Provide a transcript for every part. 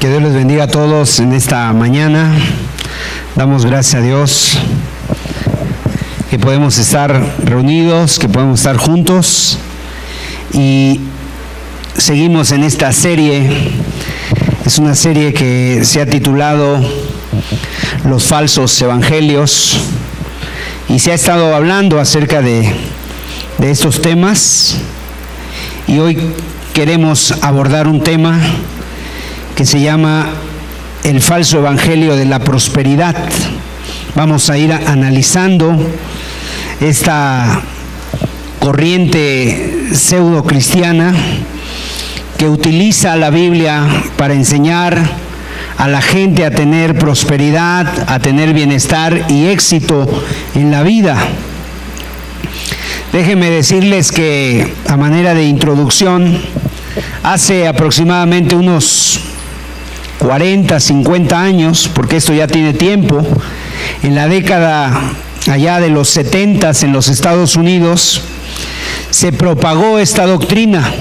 Que Dios les bendiga a todos en esta mañana. Damos gracias a Dios que podemos estar reunidos, que podemos estar juntos y seguimos en esta serie. Es una serie que se ha titulado Los falsos evangelios y se ha estado hablando acerca de estos temas, y hoy queremos abordar un tema que se llama el falso evangelio de la prosperidad. Vamos a ir analizando esta corriente pseudo cristiana que utiliza la Biblia para enseñar a la gente a tener prosperidad, a tener bienestar y éxito en la vida. Déjenme decirles que, a manera de introducción, hace aproximadamente unos 40, 50 años, porque esto ya tiene tiempo, en la década allá de los 70 en los Estados Unidos, se propagó esta doctrina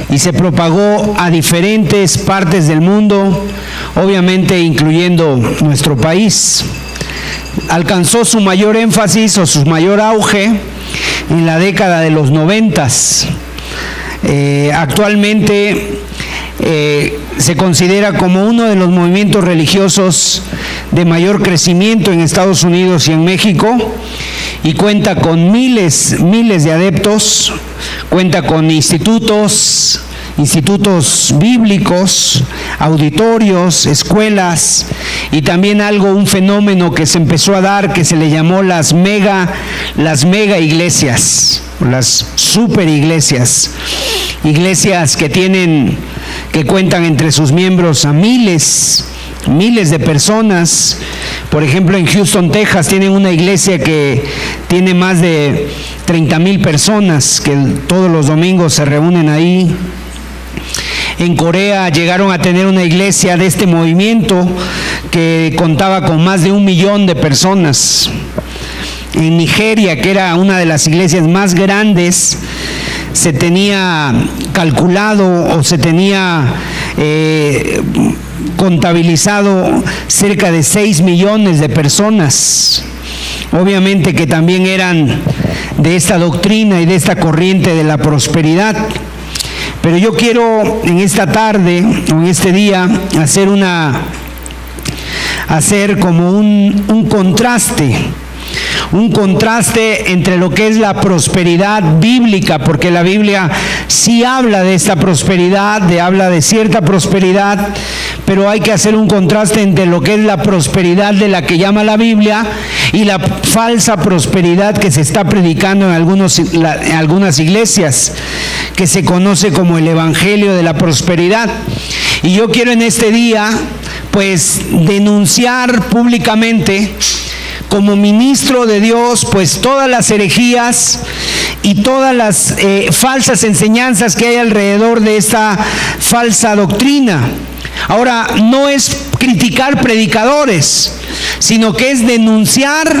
y se propagó a diferentes partes del mundo, obviamente incluyendo nuestro país. Alcanzó su mayor énfasis o su mayor auge en la década de los 90. Actualmente se considera como uno de los movimientos religiosos de mayor crecimiento en Estados Unidos y en México, y cuenta con miles de adeptos, cuenta con institutos bíblicos, auditorios, escuelas, y también un fenómeno que se empezó a dar que se le llamó las mega iglesias, las super iglesias que cuentan entre sus miembros a miles de personas. Por ejemplo, en Houston, Texas, tienen una iglesia que tiene más de 30,000 personas que todos los domingos se reúnen ahí. En Corea llegaron a tener una iglesia de este movimiento que contaba con más de 1 millón de personas. En Nigeria, que era una de las iglesias más grandes, se tenía calculado o se tenía contabilizado cerca de 6 millones de personas. Obviamente que también eran de esta doctrina y de esta corriente de la prosperidad. Pero yo quiero en esta tarde o en este día hacer como un contraste entre lo que es la prosperidad bíblica, porque la Biblia sí habla de esta prosperidad, habla de cierta prosperidad, pero hay que hacer un contraste entre lo que es la prosperidad de la que llama la Biblia y la falsa prosperidad que se está predicando en algunas iglesias, que se conoce como el evangelio de la prosperidad. Y yo quiero en este día pues denunciar públicamente, como ministro de Dios, pues todas las herejías y todas las falsas enseñanzas que hay alrededor de esta falsa doctrina. Ahora, no es criticar predicadores, sino que es denunciar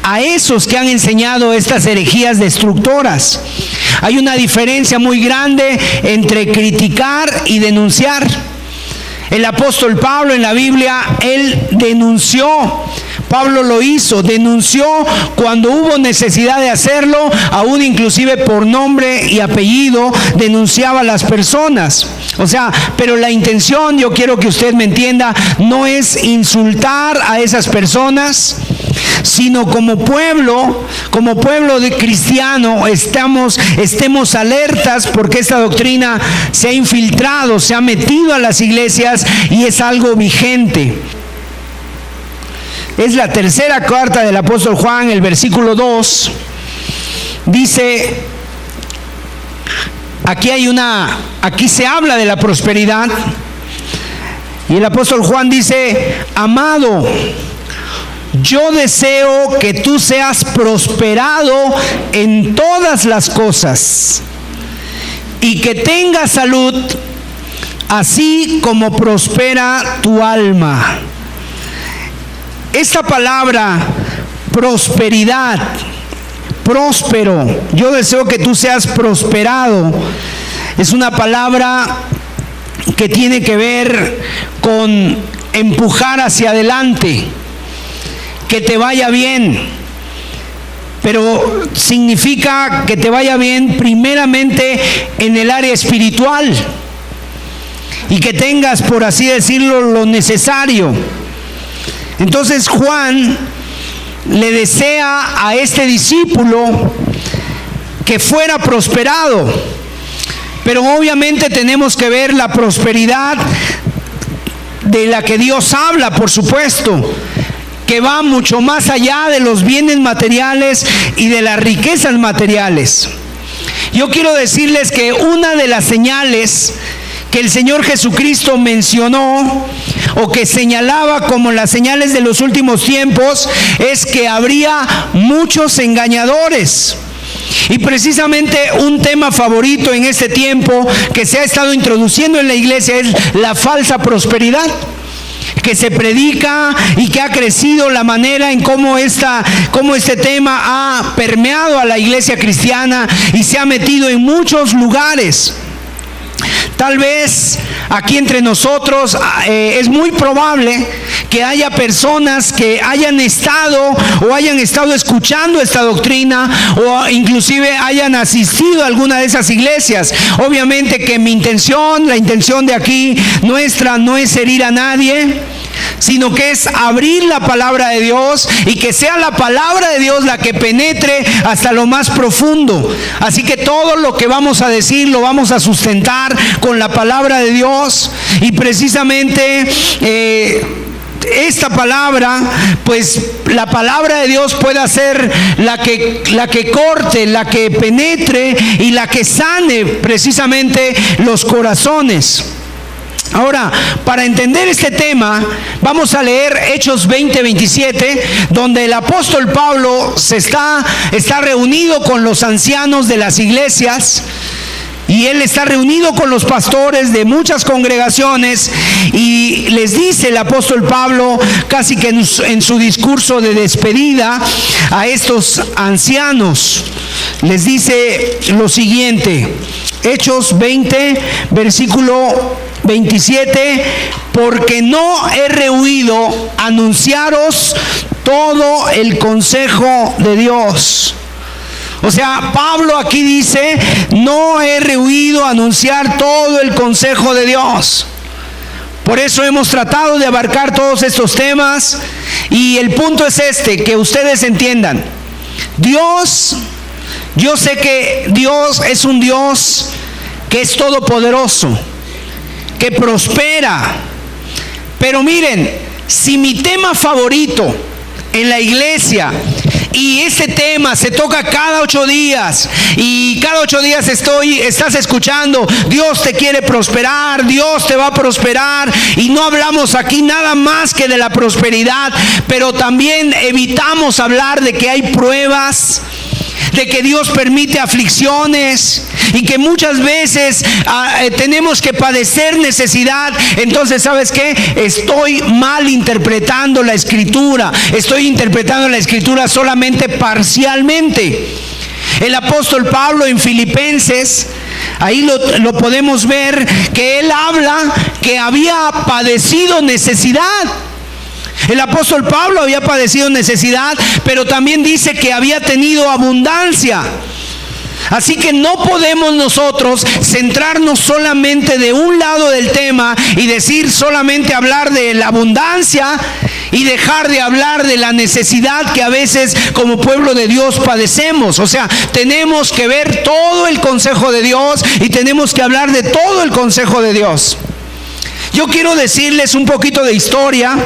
a esos que han enseñado estas herejías destructoras. Hay una diferencia muy grande entre criticar y denunciar. El apóstol Pablo en la Biblia, él denunció. Pablo lo hizo, denunció cuando hubo necesidad de hacerlo, aún inclusive por nombre y apellido, denunciaba a las personas. O sea, pero la intención, yo quiero que usted me entienda, no es insultar a esas personas, sino como pueblo de cristiano, estemos alertas, porque esta doctrina se ha infiltrado, se ha metido a las iglesias y es algo vigente. Es la tercera carta del apóstol Juan, el versículo 2, dice, aquí se habla de la prosperidad, y el apóstol Juan dice: amado, yo deseo que tú seas prosperado en todas las cosas y que tengas salud, así como prospera tu alma. Esta palabra prosperidad, próspero, yo deseo que tú seas prosperado, es una palabra que tiene que ver con empujar hacia adelante, que te vaya bien, pero significa que te vaya bien primeramente en el área espiritual y que tengas, por así decirlo, lo necesario. Entonces Juan le desea a este discípulo que fuera prosperado, pero obviamente tenemos que ver la prosperidad de la que Dios habla, por supuesto, que va mucho más allá de los bienes materiales y de las riquezas materiales. Yo quiero decirles que una de las señales que el Señor Jesucristo mencionó o que señalaba como las señales de los últimos tiempos es que habría muchos engañadores. Y precisamente un tema favorito en este tiempo que se ha estado introduciendo en la iglesia es la falsa prosperidad, que se predica y que ha crecido la manera en cómo este tema ha permeado a la iglesia cristiana y se ha metido en muchos lugares. Tal vez aquí entre nosotros es muy probable que haya personas que hayan estado escuchando esta doctrina o inclusive hayan asistido a alguna de esas iglesias. Obviamente que la intención de aquí nuestra no es herir a nadie, sino que es abrir la palabra de Dios y que sea la palabra de Dios la que penetre hasta lo más profundo. Así que todo lo que vamos a decir lo vamos a sustentar con la palabra de Dios, y precisamente esta palabra, pues la palabra de Dios puede ser la que corte, la que penetre y la que sane precisamente los corazones. Ahora, para entender este tema, vamos a leer Hechos 20:27, donde el apóstol Pablo está reunido con los ancianos de las iglesias. Y él está reunido con los pastores de muchas congregaciones y les dice el apóstol Pablo, casi que en su discurso de despedida a estos ancianos, les dice lo siguiente: Hechos 20, versículo 27, porque no he rehuido anunciaros todo el consejo de Dios. O sea, Pablo aquí dice, no he rehuido anunciar todo el consejo de Dios. Por eso hemos tratado de abarcar todos estos temas, y el punto es que ustedes entiendan. Dios, yo sé que Dios es un Dios que es todopoderoso, que prospera. Pero miren, si mi tema favorito en la iglesia, y este tema se toca cada 8 días, y cada 8 días estás escuchando, Dios te quiere prosperar, Dios te va a prosperar, y no hablamos aquí nada más que de la prosperidad, pero también evitamos hablar de que hay pruebas, de que Dios permite aflicciones y que muchas veces tenemos que padecer necesidad. Entonces, ¿sabes qué? Estoy mal interpretando la Escritura. Estoy interpretando la Escritura solamente parcialmente. El apóstol Pablo en Filipenses, ahí lo podemos ver, que él habla que había padecido necesidad. El apóstol Pablo había padecido necesidad, pero también dice que había tenido abundancia. Así que no podemos nosotros centrarnos solamente de un lado del tema y decir solamente hablar de la abundancia y dejar de hablar de la necesidad que a veces como pueblo de Dios padecemos. O sea, tenemos que ver todo el consejo de Dios y tenemos que hablar de todo el consejo de Dios. Yo quiero decirles un poquito de historia.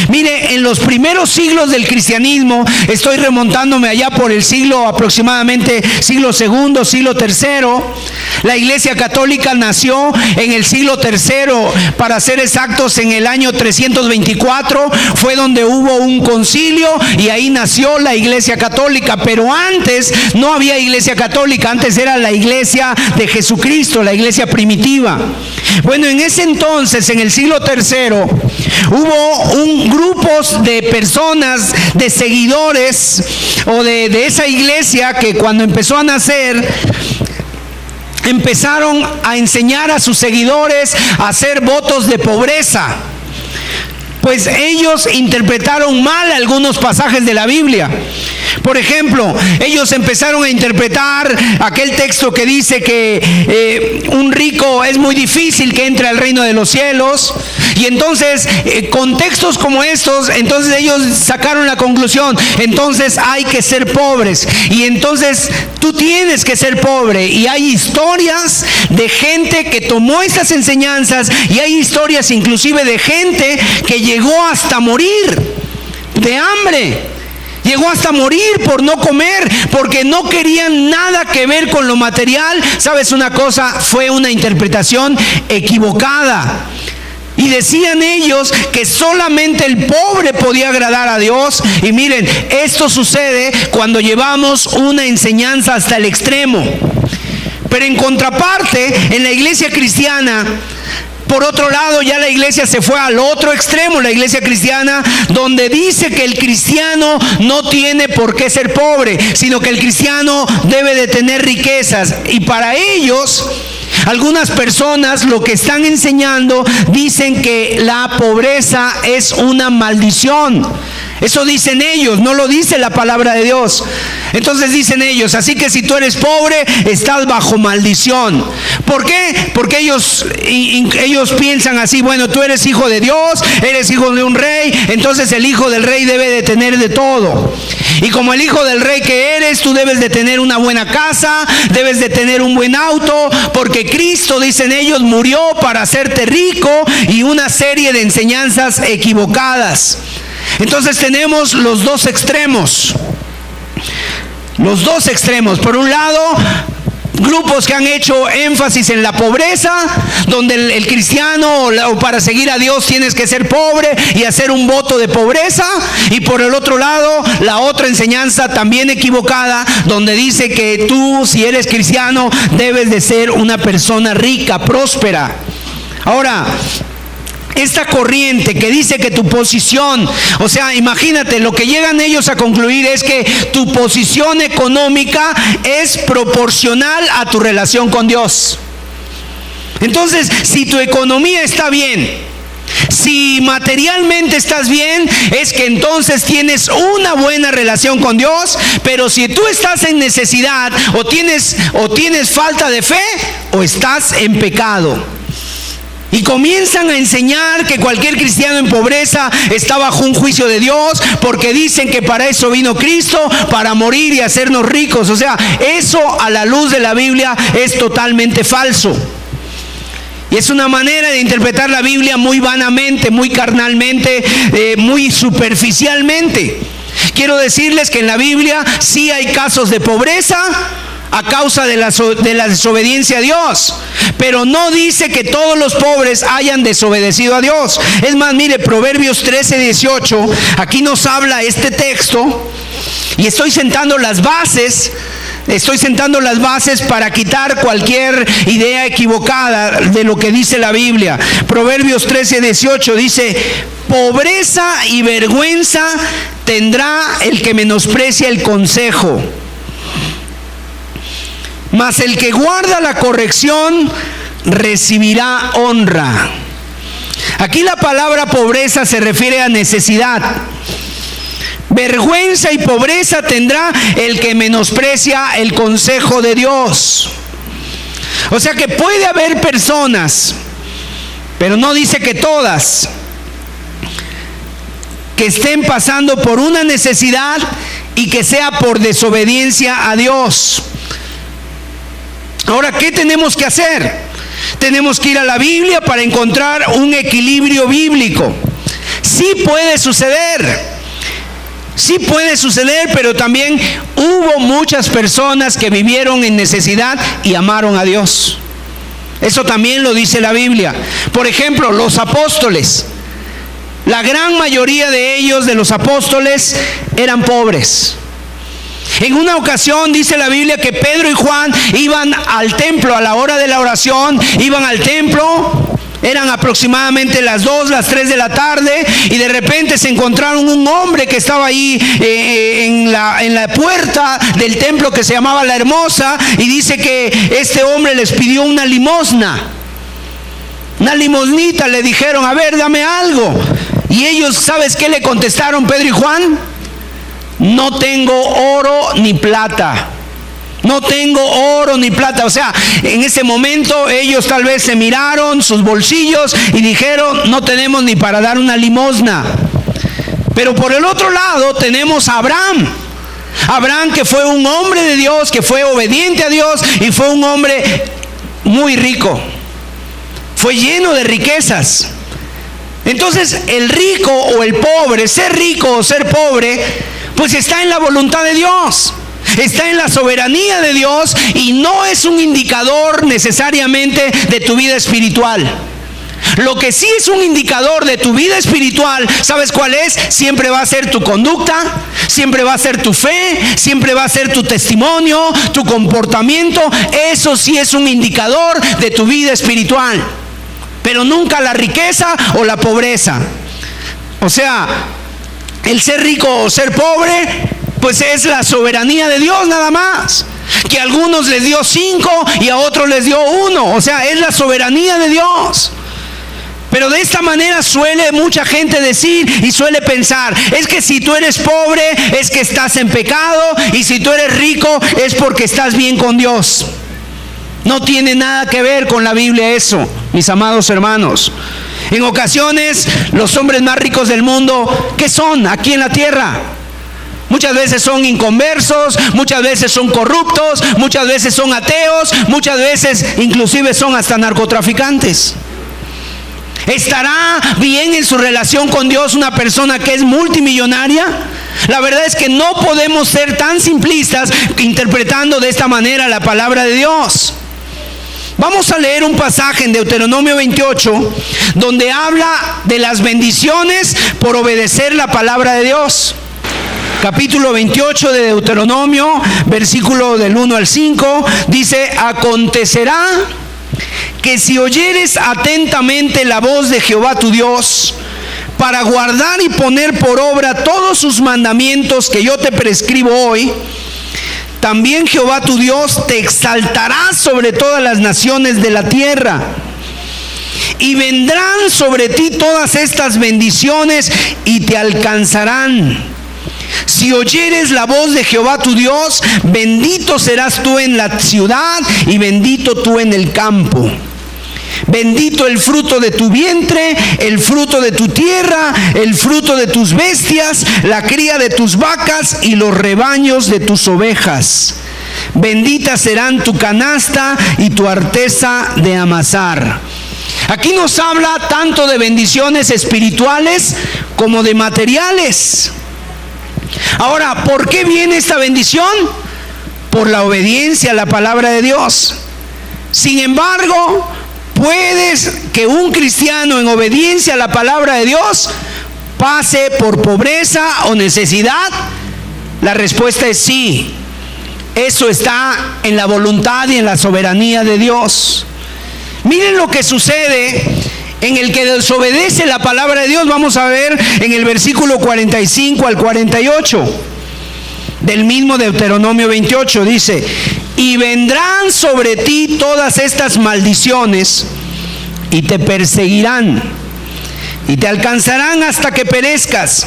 Mire, en los primeros siglos del cristianismo, estoy remontándome allá por el siglo aproximadamente siglo II, siglo III, la Iglesia Católica nació en el siglo III, para ser exactos en el año 324, fue donde hubo un concilio y ahí nació la Iglesia Católica. Pero antes no había Iglesia Católica, antes era la Iglesia de Jesucristo, la Iglesia primitiva. Bueno, en ese entonces, en el siglo III, hubo grupos de personas, de seguidores o de esa iglesia que cuando empezó a nacer, empezaron a enseñar a sus seguidores a hacer votos de pobreza. Pues ellos interpretaron mal algunos pasajes de la Biblia. Por ejemplo, ellos empezaron a interpretar aquel texto que dice que un rico es muy difícil que entre al reino de los cielos. Y entonces, con textos como estos, entonces ellos sacaron la conclusión: entonces hay que ser pobres. Y entonces tú tienes que ser pobre. Y hay historias de gente que tomó estas enseñanzas, y hay historias inclusive de gente que llegó hasta morir de hambre. Llegó hasta morir por no comer, porque no querían nada que ver con lo material. ¿Sabes una cosa? Fue una interpretación equivocada. Y decían ellos que solamente el pobre podía agradar a Dios. Y miren, esto sucede cuando llevamos una enseñanza hasta el extremo. Pero en contraparte, en la iglesia cristiana, por otro lado, ya la iglesia se fue al otro extremo, la iglesia cristiana, donde dice que el cristiano no tiene por qué ser pobre, sino que el cristiano debe de tener riquezas. Y para ellos, algunas personas lo que están enseñando, dicen que la pobreza es una maldición. Eso dicen ellos, no lo dice la palabra de Dios. Entonces dicen ellos: así que si tú eres pobre, estás bajo maldición. ¿Por qué? Porque ellos piensan así: bueno, tú eres hijo de Dios, eres hijo de un rey, entonces el hijo del rey debe de tener de todo. Y como el hijo del rey que eres, tú debes de tener una buena casa, debes de tener un buen auto, porque Cristo, dicen ellos, murió para hacerte rico, y una serie de enseñanzas equivocadas. Entonces tenemos los dos extremos. Los dos extremos. Por un lado, grupos que han hecho énfasis en la pobreza, donde el cristiano, o para seguir a Dios, tienes que ser pobre y hacer un voto de pobreza. Y por el otro lado, la otra enseñanza también equivocada, donde dice que tú, si eres cristiano, debes de ser una persona rica, próspera. Ahora, esta corriente que dice que tu posición, o sea, imagínate, lo que llegan ellos a concluir es que tu posición económica es proporcional a tu relación con Dios. Entonces, si tu economía está bien, si materialmente estás bien, es que entonces tienes una buena relación con Dios. Pero si tú estás en necesidad, o tienes falta de fe, o estás en pecado. Y comienzan a enseñar que cualquier cristiano en pobreza está bajo un juicio de Dios, porque dicen que para eso vino Cristo, para morir y hacernos ricos. O sea, eso a la luz de la Biblia es totalmente falso. Y es una manera de interpretar la Biblia muy vanamente, muy carnalmente, muy superficialmente. Quiero decirles que en la Biblia sí hay casos de pobreza a causa de la desobediencia a Dios, pero no dice que todos los pobres hayan desobedecido a Dios. Es más, mire, Proverbios 13:18, aquí nos habla este texto, y estoy sentando las bases para quitar cualquier idea equivocada de lo que dice la Biblia. Proverbios 13:18 dice: pobreza y vergüenza tendrá el que menosprecia el consejo, mas el que guarda la corrección recibirá honra. Aquí la palabra pobreza se refiere a necesidad. Vergüenza y pobreza tendrá el que menosprecia el consejo de Dios. O sea que puede haber personas, pero no dice que todas, que estén pasando por una necesidad y que sea por desobediencia a Dios. Ahora, ¿qué tenemos que hacer? Tenemos que ir a la Biblia para encontrar un equilibrio bíblico. Sí puede suceder, pero también hubo muchas personas que vivieron en necesidad y amaron a Dios. Eso también lo dice la Biblia. Por ejemplo, los apóstoles. La gran mayoría de ellos, de los apóstoles, eran pobres. En una ocasión dice la Biblia que Pedro y Juan iban al templo a la hora de la oración, iban al templo Eran aproximadamente las 2, las 3 de la tarde, y de repente se encontraron un hombre que estaba ahí en la puerta del templo que se llamaba La Hermosa, y dice que este hombre les pidió una limosna. Una limosnita, le dijeron, a ver, dame algo. Y ellos, ¿sabes qué le contestaron Pedro y Juan? No tengo oro ni plata. No tengo oro ni plata. O sea, en ese momento ellos tal vez se miraron sus bolsillos y dijeron, no tenemos ni para dar una limosna. Pero por el otro lado tenemos a Abraham. Abraham, que fue un hombre de Dios, que fue obediente a Dios y fue un hombre muy rico. Fue lleno de riquezas. Entonces el rico o el pobre, ser rico o ser pobre, pues está en la voluntad de Dios, está en la soberanía de Dios, y no es un indicador necesariamente de tu vida espiritual. Lo que sí es un indicador de tu vida espiritual, ¿sabes cuál es? Siempre va a ser tu conducta, siempre va a ser tu fe, siempre va a ser tu testimonio, tu comportamiento. Eso sí es un indicador de tu vida espiritual, pero nunca la riqueza o la pobreza. O sea, el ser rico o ser pobre, pues es la soberanía de Dios nada más. Que a algunos les dio 5 y a otros les dio 1. O sea, es la soberanía de Dios. Pero de esta manera suele mucha gente decir y suele pensar, es que si tú eres pobre es que estás en pecado, y si tú eres rico es porque estás bien con Dios. No tiene nada que ver con la Biblia eso, mis amados hermanos. En ocasiones los hombres más ricos del mundo, ¿qué son aquí en la tierra? Muchas veces son inconversos, muchas veces son corruptos, muchas veces son ateos, muchas veces inclusive son hasta narcotraficantes. ¿Estará bien en su relación con Dios una persona que es multimillonaria? La verdad es que no podemos ser tan simplistas interpretando de esta manera la palabra de Dios. Vamos a leer un pasaje en Deuteronomio 28, donde habla de las bendiciones por obedecer la palabra de Dios. Capítulo 28 de Deuteronomio, versículo del 1 al 5, dice: acontecerá que si oyeres atentamente la voz de Jehová tu Dios, para guardar y poner por obra todos sus mandamientos que yo te prescribo hoy, también Jehová tu Dios te exaltará sobre todas las naciones de la tierra, y vendrán sobre ti todas estas bendiciones y te alcanzarán. Si oyeres la voz de Jehová tu Dios, bendito serás tú en la ciudad y bendito tú en el campo. Bendito el fruto de tu vientre, el fruto de tu tierra, el fruto de tus bestias, la cría de tus vacas y los rebaños de tus ovejas. Benditas serán tu canasta y tu arteza de amasar. Aquí nos habla tanto de bendiciones espirituales como de materiales. Ahora, ¿por qué viene esta bendición? Por la obediencia a la palabra de Dios. Sin embargo, ¿puedes que un cristiano en obediencia a la palabra de Dios pase por pobreza o necesidad? La respuesta es sí. Eso está en la voluntad y en la soberanía de Dios. Miren lo que sucede en el que desobedece la palabra de Dios. Vamos a ver en el versículo 45 al 48 del mismo Deuteronomio 28. Dice: y vendrán sobre ti todas estas maldiciones y te perseguirán y te alcanzarán hasta que perezcas,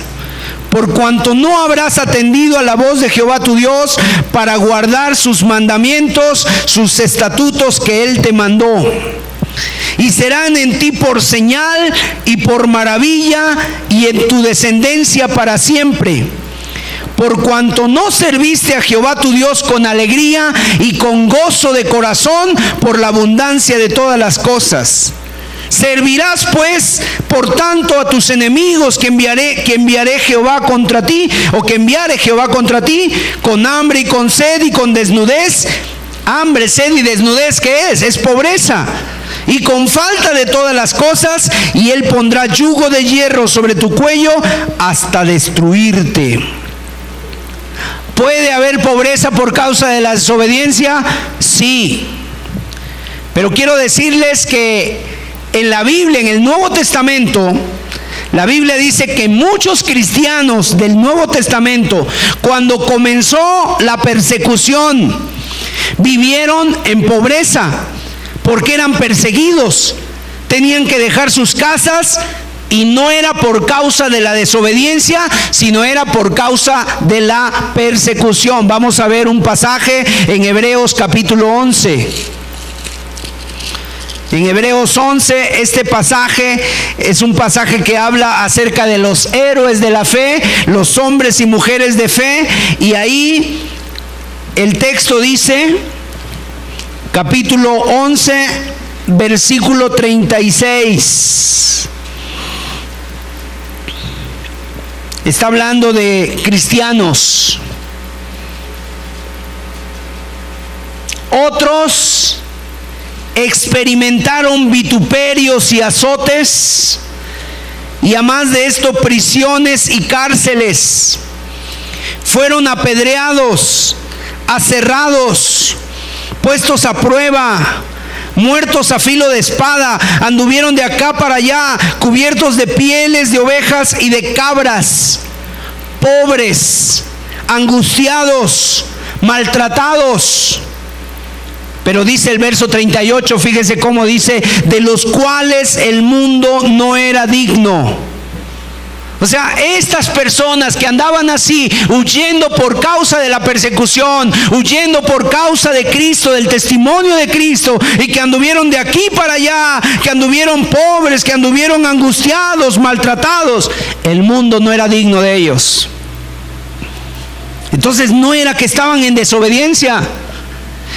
por cuanto no habrás atendido a la voz de Jehová tu Dios para guardar sus mandamientos, sus estatutos que Él te mandó. Y serán en ti por señal y por maravilla, y en tu descendencia para siempre, por cuanto no serviste a Jehová tu Dios con alegría y con gozo de corazón por la abundancia de todas las cosas. Servirás pues por tanto a tus enemigos que enviare Jehová contra ti, o que enviare Jehová contra ti, con hambre y con sed y con desnudez. Hambre, sed y desnudez, ¿qué es? Es pobreza. Y con falta de todas las cosas, y Él pondrá yugo de hierro sobre tu cuello hasta destruirte. ¿Puede haber pobreza por causa de la desobediencia? Sí. Pero quiero decirles que en la Biblia, en el Nuevo Testamento, la Biblia dice que muchos cristianos del Nuevo Testamento, cuando comenzó la persecución, vivieron en pobreza porque eran perseguidos. Tenían que dejar sus casas y no era por causa de la desobediencia, sino era por causa de la persecución. Vamos a ver un pasaje en Hebreos capítulo 11. En Hebreos 11, este pasaje es un pasaje que habla acerca de los héroes de la fe, los hombres y mujeres de fe, y ahí el texto dice, capítulo 11, versículo 36. Está hablando de cristianos. Otros experimentaron vituperios y azotes, y además de esto prisiones y cárceles. Fueron apedreados, aserrados, puestos a prueba, muertos a filo de espada, anduvieron de acá para allá, cubiertos de pieles de ovejas y de cabras, pobres, angustiados, maltratados. Pero dice el verso 38, fíjese cómo dice, de los cuales el mundo no era digno. O sea, estas personas que andaban así, huyendo por causa de la persecución, huyendo por causa de Cristo, del testimonio de Cristo, y que anduvieron de aquí para allá, que anduvieron pobres, que anduvieron angustiados, maltratados, el mundo no era digno de ellos. Entonces no era que estaban en desobediencia.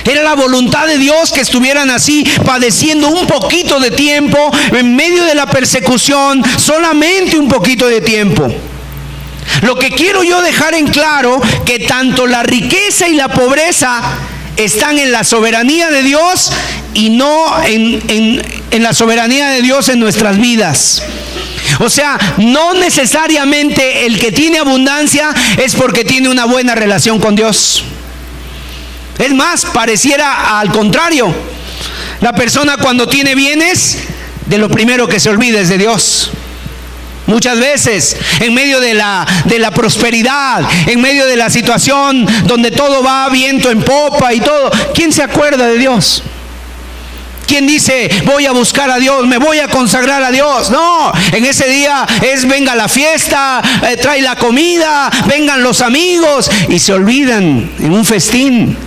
Era la voluntad de Dios que estuvieran así, padeciendo un poquito de tiempo, en medio de la persecución, solamente un poquito de tiempo. Lo que quiero yo dejar en claro, que tanto la riqueza y la pobreza están en la soberanía de Dios y no en la soberanía de Dios en nuestras vidas. O sea, no necesariamente el que tiene abundancia es porque tiene una buena relación con Dios. Es más, pareciera al contrario. La persona cuando tiene bienes, de lo primero que se olvida es de Dios. Muchas veces, en medio de la prosperidad, en medio de la situación donde todo va viento en popa y todo, ¿quién se acuerda de Dios? ¿Quién dice, voy a buscar a Dios, me voy a consagrar a Dios? No, en ese día venga la fiesta, trae la comida, vengan los amigos, y se olvidan en un festín.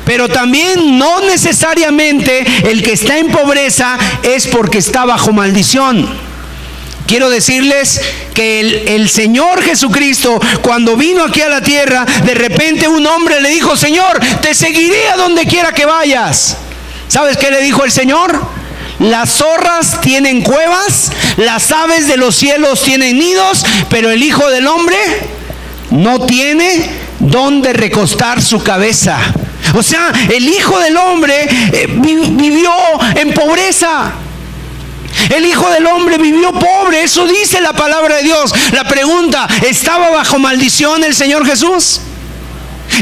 Pero también no necesariamente el que está en pobreza es porque está bajo maldición. Quiero decirles que el Señor Jesucristo, cuando vino aquí a la tierra, de repente un hombre le dijo, Señor, te seguiré a donde quiera que vayas. ¿Sabes qué le dijo el Señor? Las zorras tienen cuevas, las aves de los cielos tienen nidos, pero el Hijo del Hombre no tiene dónde recostar su cabeza. O sea, el Hijo del Hombre vivió en pobreza. El Hijo del Hombre vivió pobre, eso dice la palabra de Dios. La pregunta, ¿estaba bajo maldición el Señor Jesús?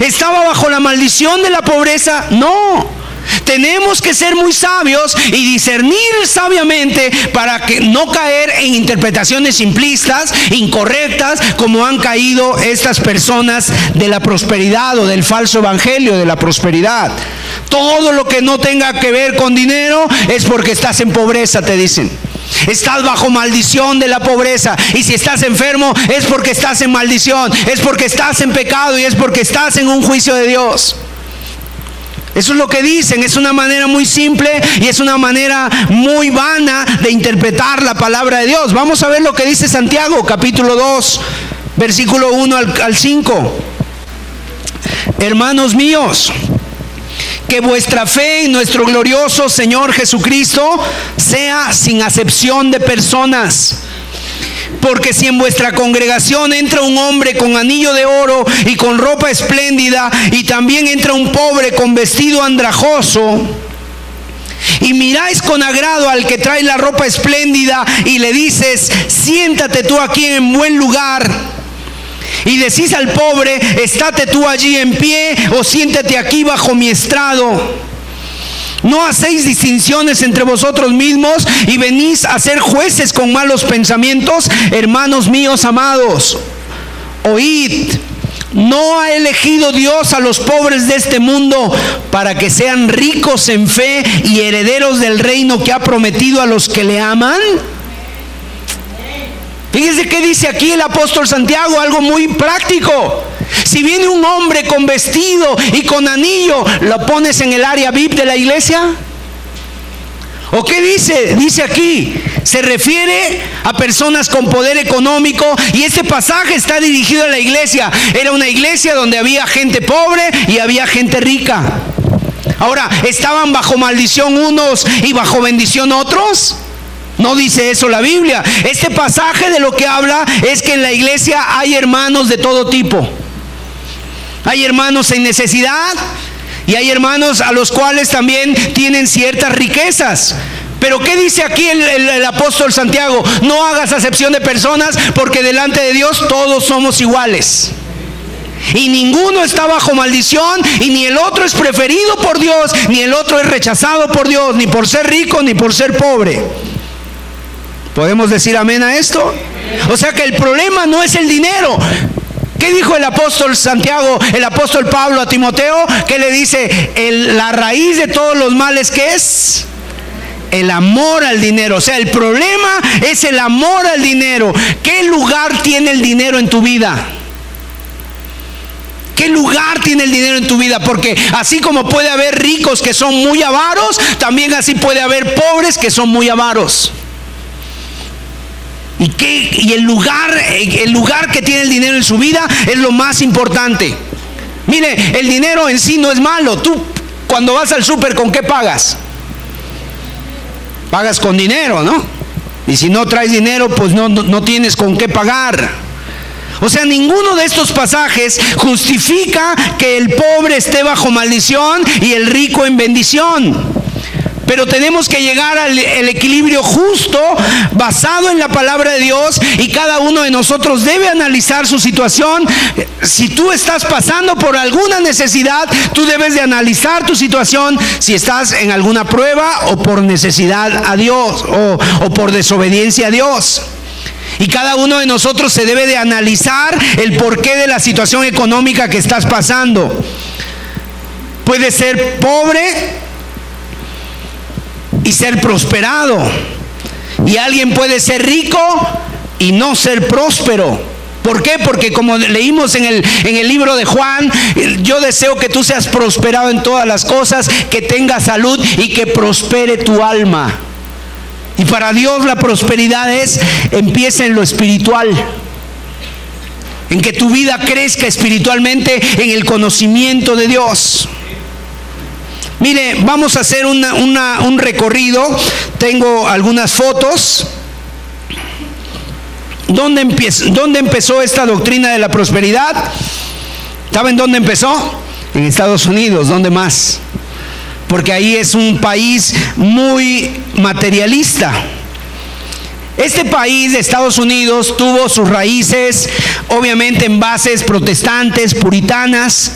¿Estaba bajo la maldición de la pobreza? No. Tenemos que ser muy sabios y discernir sabiamente para que no caer en interpretaciones simplistas, incorrectas, como han caído estas personas de la prosperidad o del falso evangelio de la prosperidad. Todo lo que no tenga que ver con dinero es porque estás en pobreza, te dicen. Estás bajo maldición de la pobreza, y si estás enfermo es porque estás en maldición, es porque estás en pecado y es porque estás en un juicio de Dios. Eso es lo que dicen. Es una manera muy simple y es una manera muy vana de interpretar la palabra de Dios. Vamos a ver lo que dice Santiago, capítulo 2, versículo 1 al 5. Hermanos míos, que vuestra fe en nuestro glorioso Señor Jesucristo sea sin acepción de personas. Porque si en vuestra congregación entra un hombre con anillo de oro y con ropa espléndida, y también entra un pobre con vestido andrajoso, y miráis con agrado al que trae la ropa espléndida y le dices, siéntate tú aquí en buen lugar, y decís al pobre, estate tú allí en pie, o siéntate aquí bajo mi estrado, No hacéis distinciones entre vosotros mismos y venís a ser jueces con malos pensamientos. Hermanos míos amados, oíd. ¿No ha elegido Dios a los pobres de este mundo para que sean ricos en fe y herederos del reino que ha prometido a los que le aman? Fíjese que dice aquí el apóstol Santiago, algo muy práctico. Si viene un hombre con vestido y con anillo, ¿lo pones en el área VIP de la iglesia? ¿O qué dice? Dice aquí, se refiere a personas con poder económico, y este pasaje está dirigido a la iglesia. Era una iglesia donde había gente pobre y había gente rica. Ahora, ¿estaban bajo maldición unos y bajo bendición otros? No dice eso la Biblia. Este pasaje de lo que habla es que en la iglesia hay hermanos de todo tipo. Hay hermanos en necesidad y hay hermanos a los cuales también tienen ciertas riquezas. Pero ¿qué dice aquí el apóstol Santiago? No hagas acepción de personas, porque delante de Dios todos somos iguales. Y ninguno está bajo maldición, y ni el otro es preferido por Dios, ni el otro es rechazado por Dios, ni por ser rico, ni por ser pobre. ¿Podemos decir amén a esto? O sea que el problema no es el dinero. ¿Qué dijo el apóstol Santiago, el apóstol Pablo a Timoteo? ¿Qué le dice? La raíz de todos los males, ¿qué es? El amor al dinero. O sea, el problema es el amor al dinero. ¿Qué lugar tiene el dinero en tu vida? ¿Qué lugar tiene el dinero en tu vida? Porque así como puede haber ricos que son muy avaros, también así puede haber pobres que son muy avaros. Y el lugar que tiene el dinero en su vida es lo más importante. Mire, el dinero en sí no es malo. Tú cuando vas al súper, ¿con qué pagas? Pagas con dinero, ¿no? Y si no traes dinero, pues no tienes con qué pagar. O sea, ninguno de estos pasajes justifica que el pobre esté bajo maldición y el rico en bendición. Pero tenemos que llegar al equilibrio justo basado en la palabra de Dios, y cada uno de nosotros debe analizar su situación. Si tú estás pasando por alguna necesidad, tú debes de analizar tu situación, si estás en alguna prueba o por necesidad a Dios o por desobediencia a Dios. Y cada uno de nosotros se debe de analizar el porqué de la situación económica que estás pasando. Puede ser pobre y ser prosperado, y alguien puede ser rico y no ser próspero. ¿Por qué? Porque como leímos en el libro de Juan, yo deseo que tú seas prosperado en todas las cosas, que tengas salud y que prospere tu alma. Y para Dios la prosperidad empieza en lo espiritual, en que tu vida crezca espiritualmente en el conocimiento de Dios. Mire, vamos a hacer un recorrido. Tengo algunas fotos. ¿Dónde empezó esta doctrina de la prosperidad? ¿Saben dónde empezó? En Estados Unidos. ¿Dónde más? Porque ahí es un país muy materialista. Este país de Estados Unidos tuvo sus raíces, obviamente, en bases protestantes, puritanas,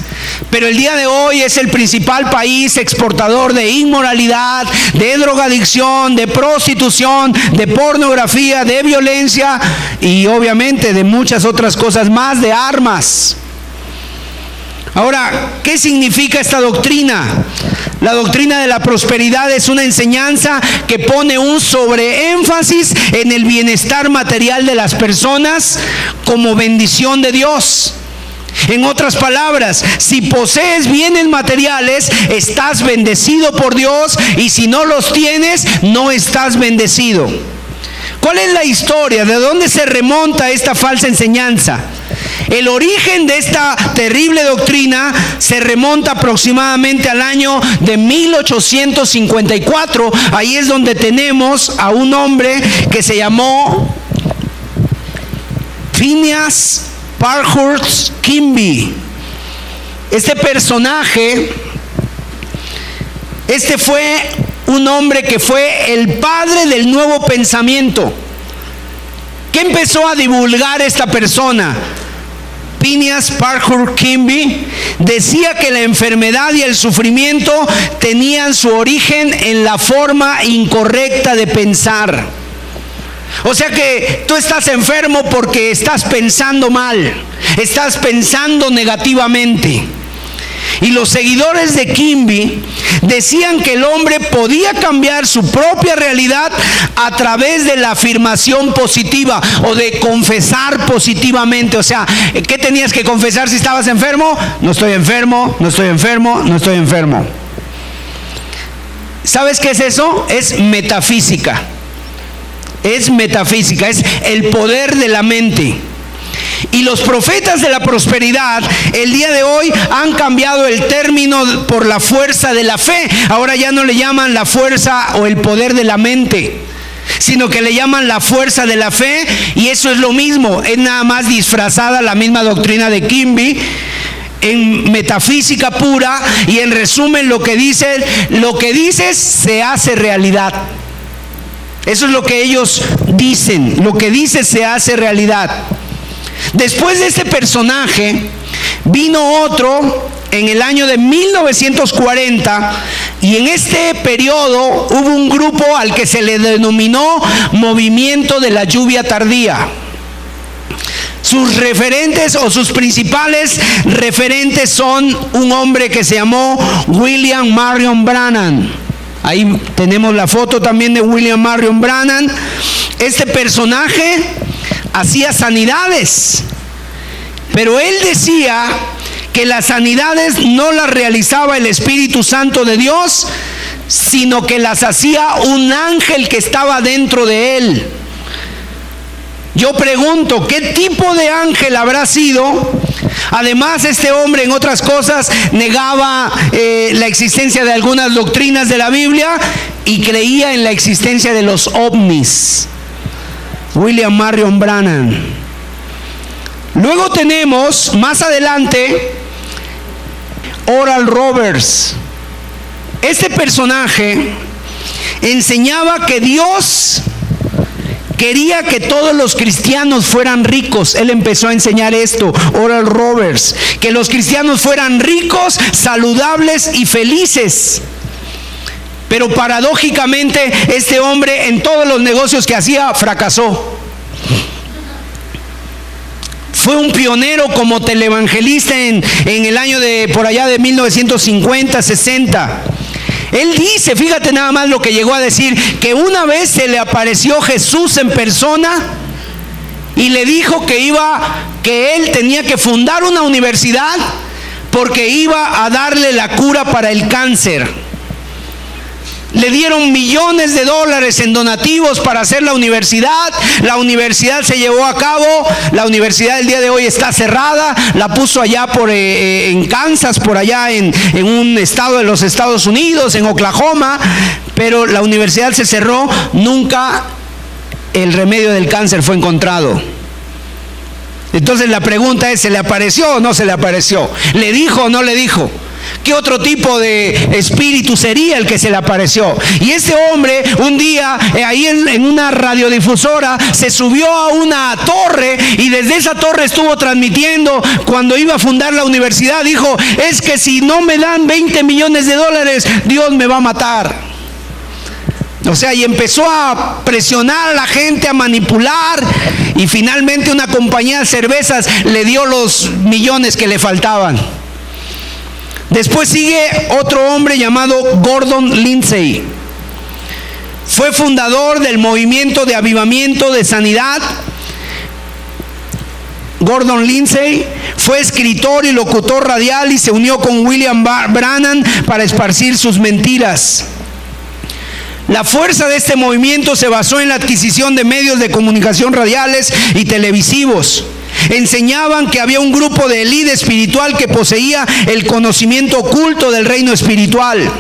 pero el día de hoy es el principal país exportador de inmoralidad, de drogadicción, de prostitución, de pornografía, de violencia y obviamente de muchas otras cosas más, de armas. Ahora, ¿qué significa esta doctrina? La doctrina de la prosperidad es una enseñanza que pone un sobreénfasis en el bienestar material de las personas como bendición de Dios. En otras palabras, si posees bienes materiales, estás bendecido por Dios, y si no los tienes, no estás bendecido. ¿Cuál es la historia? ¿De dónde se remonta esta falsa enseñanza? El origen de esta terrible doctrina se remonta aproximadamente al año de 1854. Ahí es donde tenemos a un hombre que se llamó Phineas Parkhurst Quimby. Este personaje, fue un hombre que fue el padre del nuevo pensamiento. ¿Qué empezó a divulgar esta persona? Phineas Parker Kimby, decía que la enfermedad y el sufrimiento tenían su origen en la forma incorrecta de pensar. O sea que tú estás enfermo porque estás pensando mal, estás pensando negativamente. Y los seguidores de Kimby decían que el hombre podía cambiar su propia realidad a través de la afirmación positiva o de confesar positivamente. O sea, ¿qué tenías que confesar si estabas enfermo? No estoy enfermo, no estoy enfermo, no estoy enfermo. ¿Sabes qué es eso? Es metafísica. Es metafísica, es el poder de la mente. Y los profetas de la prosperidad el día de hoy han cambiado el término por la fuerza de la fe. Ahora ya no le llaman la fuerza o el poder de la mente, sino que le llaman la fuerza de la fe, y eso es lo mismo, es nada más disfrazada la misma doctrina de Kimby en metafísica pura. Y en resumen, lo que dices se hace realidad. Eso es lo que ellos dicen, lo que dices se hace realidad. Después de este personaje vino otro en el año de 1940, y en este periodo hubo un grupo al que se le denominó Movimiento de la Lluvia Tardía. Sus referentes o sus principales referentes son un hombre que se llamó William Marion Branham. Ahí tenemos la foto también de William Marion Branham. Este personaje hacía sanidades, pero él decía que las sanidades no las realizaba el Espíritu Santo de Dios, sino que las hacía un ángel que estaba dentro de él. Yo pregunto, ¿qué tipo de ángel habrá sido? Además, este hombre, en otras cosas, negaba la existencia de algunas doctrinas de la Biblia y creía en la existencia de los ovnis. William Marion Branham. Luego tenemos más adelante Oral Roberts. Este personaje enseñaba que Dios quería que todos los cristianos fueran ricos. Él empezó a enseñar esto, Oral Roberts, que los cristianos fueran ricos, saludables y felices. Pero paradójicamente este hombre en todos los negocios que hacía fracasó. Fue un pionero como televangelista en el año de por allá de 1950, 60. Él dice, fíjate nada más lo que llegó a decir, que una vez se le apareció Jesús en persona y le dijo que él tenía que fundar una universidad porque iba a darle la cura para el cáncer. Le dieron millones de dólares en donativos para hacer la universidad. La universidad se llevó a cabo. La universidad el día de hoy está cerrada. La puso allá en Kansas, por allá en un estado de los Estados Unidos, en Oklahoma. Pero la universidad se cerró. Nunca el remedio del cáncer fue encontrado. Entonces la pregunta es, ¿se le apareció o no se le apareció? ¿Le dijo o no le dijo? ¿Qué otro tipo de espíritu sería el que se le apareció? Y este hombre un día ahí en una radiodifusora se subió a una torre y desde esa torre estuvo transmitiendo. Cuando iba a fundar la universidad dijo, es que si no me dan 20 millones de dólares, Dios me va a matar. O sea, y empezó a presionar a la gente, a manipular, y finalmente una compañía de cervezas le dio los millones que le faltaban. Después sigue otro hombre llamado Gordon Lindsay. Fue fundador del movimiento de avivamiento de sanidad. Gordon Lindsay fue escritor y locutor radial y se unió con William Branham para esparcir sus mentiras. La fuerza de este movimiento se basó en la adquisición de medios de comunicación radiales y televisivos. Enseñaban que había un grupo de élite espiritual que poseía el conocimiento oculto del reino espiritual.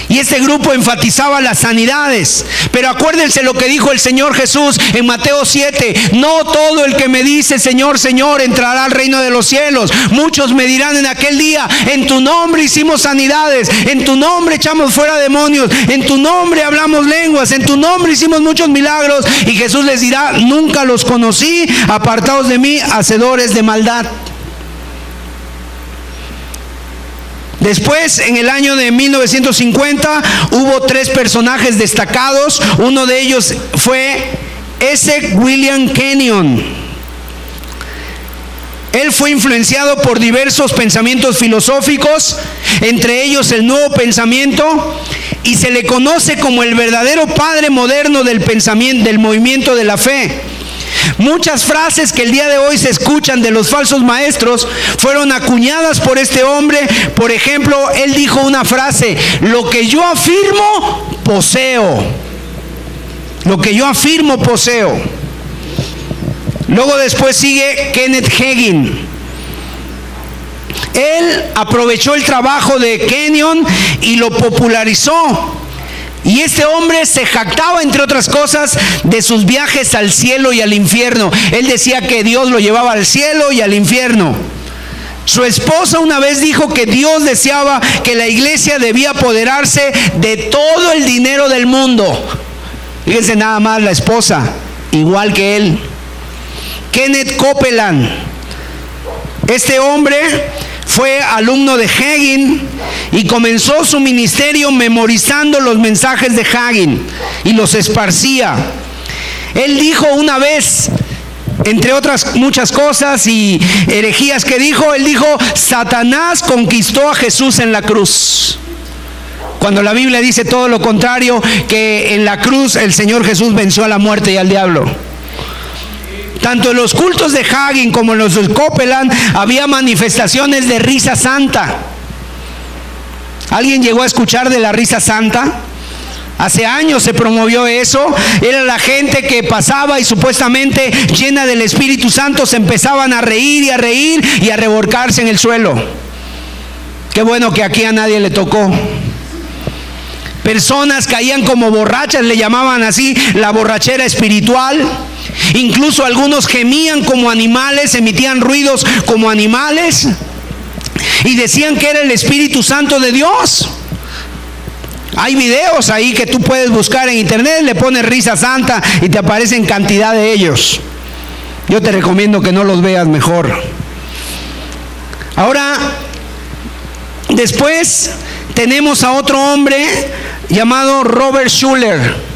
Y este grupo enfatizaba las sanidades. Pero acuérdense lo que dijo el Señor Jesús en Mateo 7. No todo el que me dice Señor, Señor entrará al reino de los cielos. Muchos me dirán en aquel día, en tu nombre hicimos sanidades, en tu nombre echamos fuera demonios, en tu nombre hablamos lenguas, en tu nombre hicimos muchos milagros. Y Jesús les dirá, nunca los conocí, apartados de mí, hacedores de maldad. Después, en el año de 1950, hubo 3 personajes destacados. Uno de ellos fue S. William Kenyon. Él fue influenciado por diversos pensamientos filosóficos, entre ellos el Nuevo Pensamiento, y se le conoce como el verdadero padre moderno del pensamiento, del movimiento de la fe. Muchas frases que el día de hoy se escuchan de los falsos maestros fueron acuñadas por este hombre. Por ejemplo, él dijo una frase: lo que yo afirmo, poseo. Lo que yo afirmo, poseo. Luego después sigue Kenneth Hagin. Él aprovechó el trabajo de Kenyon y lo popularizó. Y este hombre se jactaba, entre otras cosas, de sus viajes al cielo y al infierno. Él decía que Dios lo llevaba al cielo y al infierno. Su esposa una vez dijo que Dios deseaba que la iglesia debía apoderarse de todo el dinero del mundo. Fíjense nada más, la esposa, igual que él. Kenneth Copeland. Este hombre fue alumno de Hagin y comenzó su ministerio memorizando los mensajes de Hagin y los esparcía. Él dijo una vez, entre otras muchas cosas y herejías que dijo, él dijo: Satanás conquistó a Jesús en la cruz. Cuando la Biblia dice todo lo contrario, que en la cruz el Señor Jesús venció a la muerte y al diablo. Tanto en los cultos de Hagin como en los de Copeland había manifestaciones de risa santa. ¿Alguien llegó a escuchar de la risa santa? Hace años se promovió eso. Era la gente que pasaba y supuestamente llena del Espíritu Santo se empezaban a reír y a revolcarse en el suelo. Qué bueno que aquí a nadie le tocó. Personas caían como borrachas, le llamaban así, la borrachera espiritual. Incluso algunos gemían como animales, emitían ruidos como animales y decían que era el Espíritu Santo de Dios. Hay videos ahí que tú puedes buscar en internet, le pones risa santa y te aparecen cantidad de ellos. Yo te recomiendo que no los veas mejor. Ahora, después tenemos a otro hombre llamado Robert Schuller.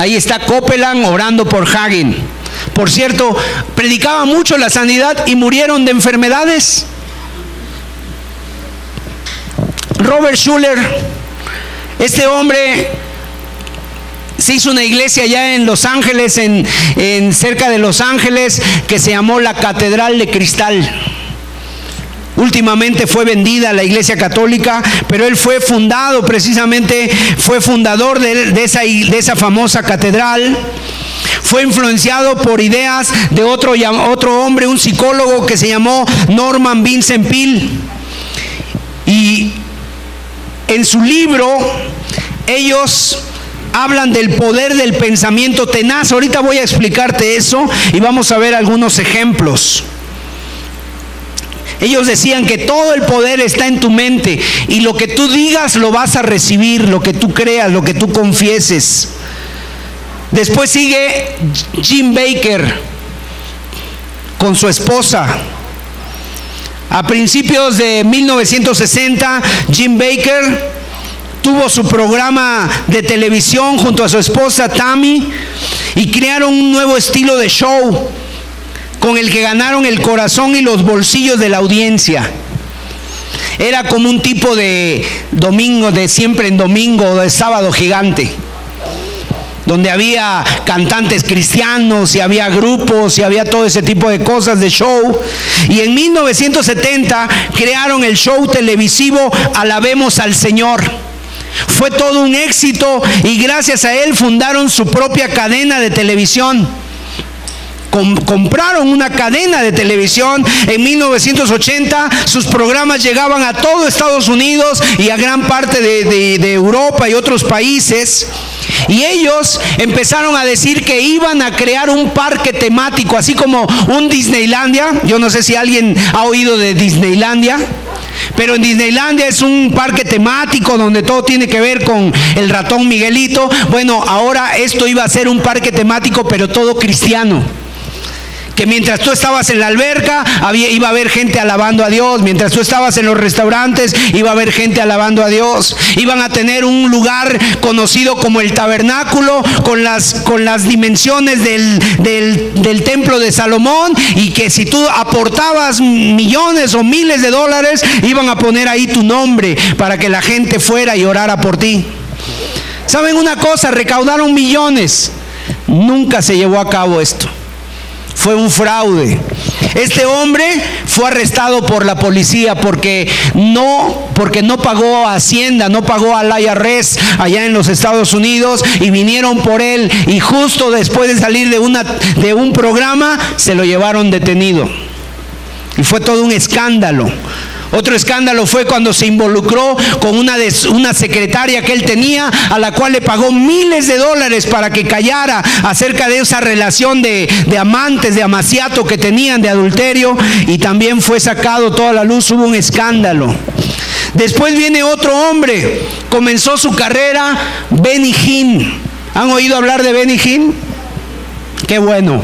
Ahí está Copeland orando por Hagin. Por cierto, predicaba mucho la sanidad y murieron de enfermedades. Robert Schuller, este hombre se hizo una iglesia allá en Los Ángeles, en cerca de Los Ángeles, que se llamó la Catedral de Cristal. Últimamente fue vendida a la Iglesia Católica, pero él fue fundador de esa famosa catedral. Fue influenciado por ideas de otro hombre, un psicólogo que se llamó Norman Vincent Peale. Y en su libro ellos hablan del poder del pensamiento tenaz. Ahorita voy a explicarte eso y vamos a ver algunos ejemplos. Ellos decían que todo el poder está en tu mente y lo que tú digas lo vas a recibir, lo que tú creas, lo que tú confieses. Después sigue Jim Bakker con su esposa. A principios de 1960, Jim Bakker tuvo su programa de televisión junto a su esposa Tammy y crearon un nuevo estilo de show con el que ganaron el corazón y los bolsillos de la audiencia. Era como un tipo de domingo, de siempre en domingo, de sábado gigante, donde había cantantes cristianos y había grupos y había todo ese tipo de cosas de show. Y en 1970 crearon el show televisivo Alabemos al Señor. Fue todo un éxito y gracias a él fundaron su propia cadena de televisión. Compraron una cadena de televisión. En 1980 sus programas llegaban a todo Estados Unidos y a gran parte de Europa y otros países. Y ellos empezaron a decir que iban a crear un parque temático, así como un Disneylandia. Yo no sé si alguien ha oído de Disneylandia, pero en Disneylandia es un parque temático donde todo tiene que ver con el ratón Miguelito. Bueno, ahora esto iba a ser un parque temático, pero todo cristiano. que mientras tú estabas en la alberca, iba a haber gente alabando a Dios. Mientras tú estabas en los restaurantes, iba a haber gente alabando a Dios. Iban a tener un lugar conocido como el tabernáculo, con las dimensiones del templo de Salomón, y que si tú aportabas millones o miles de dólares, iban a poner ahí tu nombre para que la gente fuera y orara por ti. ¿Saben una cosa? Recaudaron millones. Nunca se llevó a cabo esto. Fue un fraude. Este hombre fue arrestado por la policía porque no pagó a Hacienda, no pagó al IRS allá en los Estados Unidos, y vinieron por él, y justo después de salir de un programa se lo llevaron detenido. Y fue todo un escándalo. Otro escándalo fue cuando se involucró con una secretaria que él tenía, a la cual le pagó miles de dólares para que callara acerca de esa relación de amantes, de amaciato que tenían, de adulterio, y también fue sacado toda la luz. Hubo un escándalo. Después viene otro hombre, comenzó su carrera, Benny Hinn. ¿Han oído hablar de Benny Hinn? Qué bueno.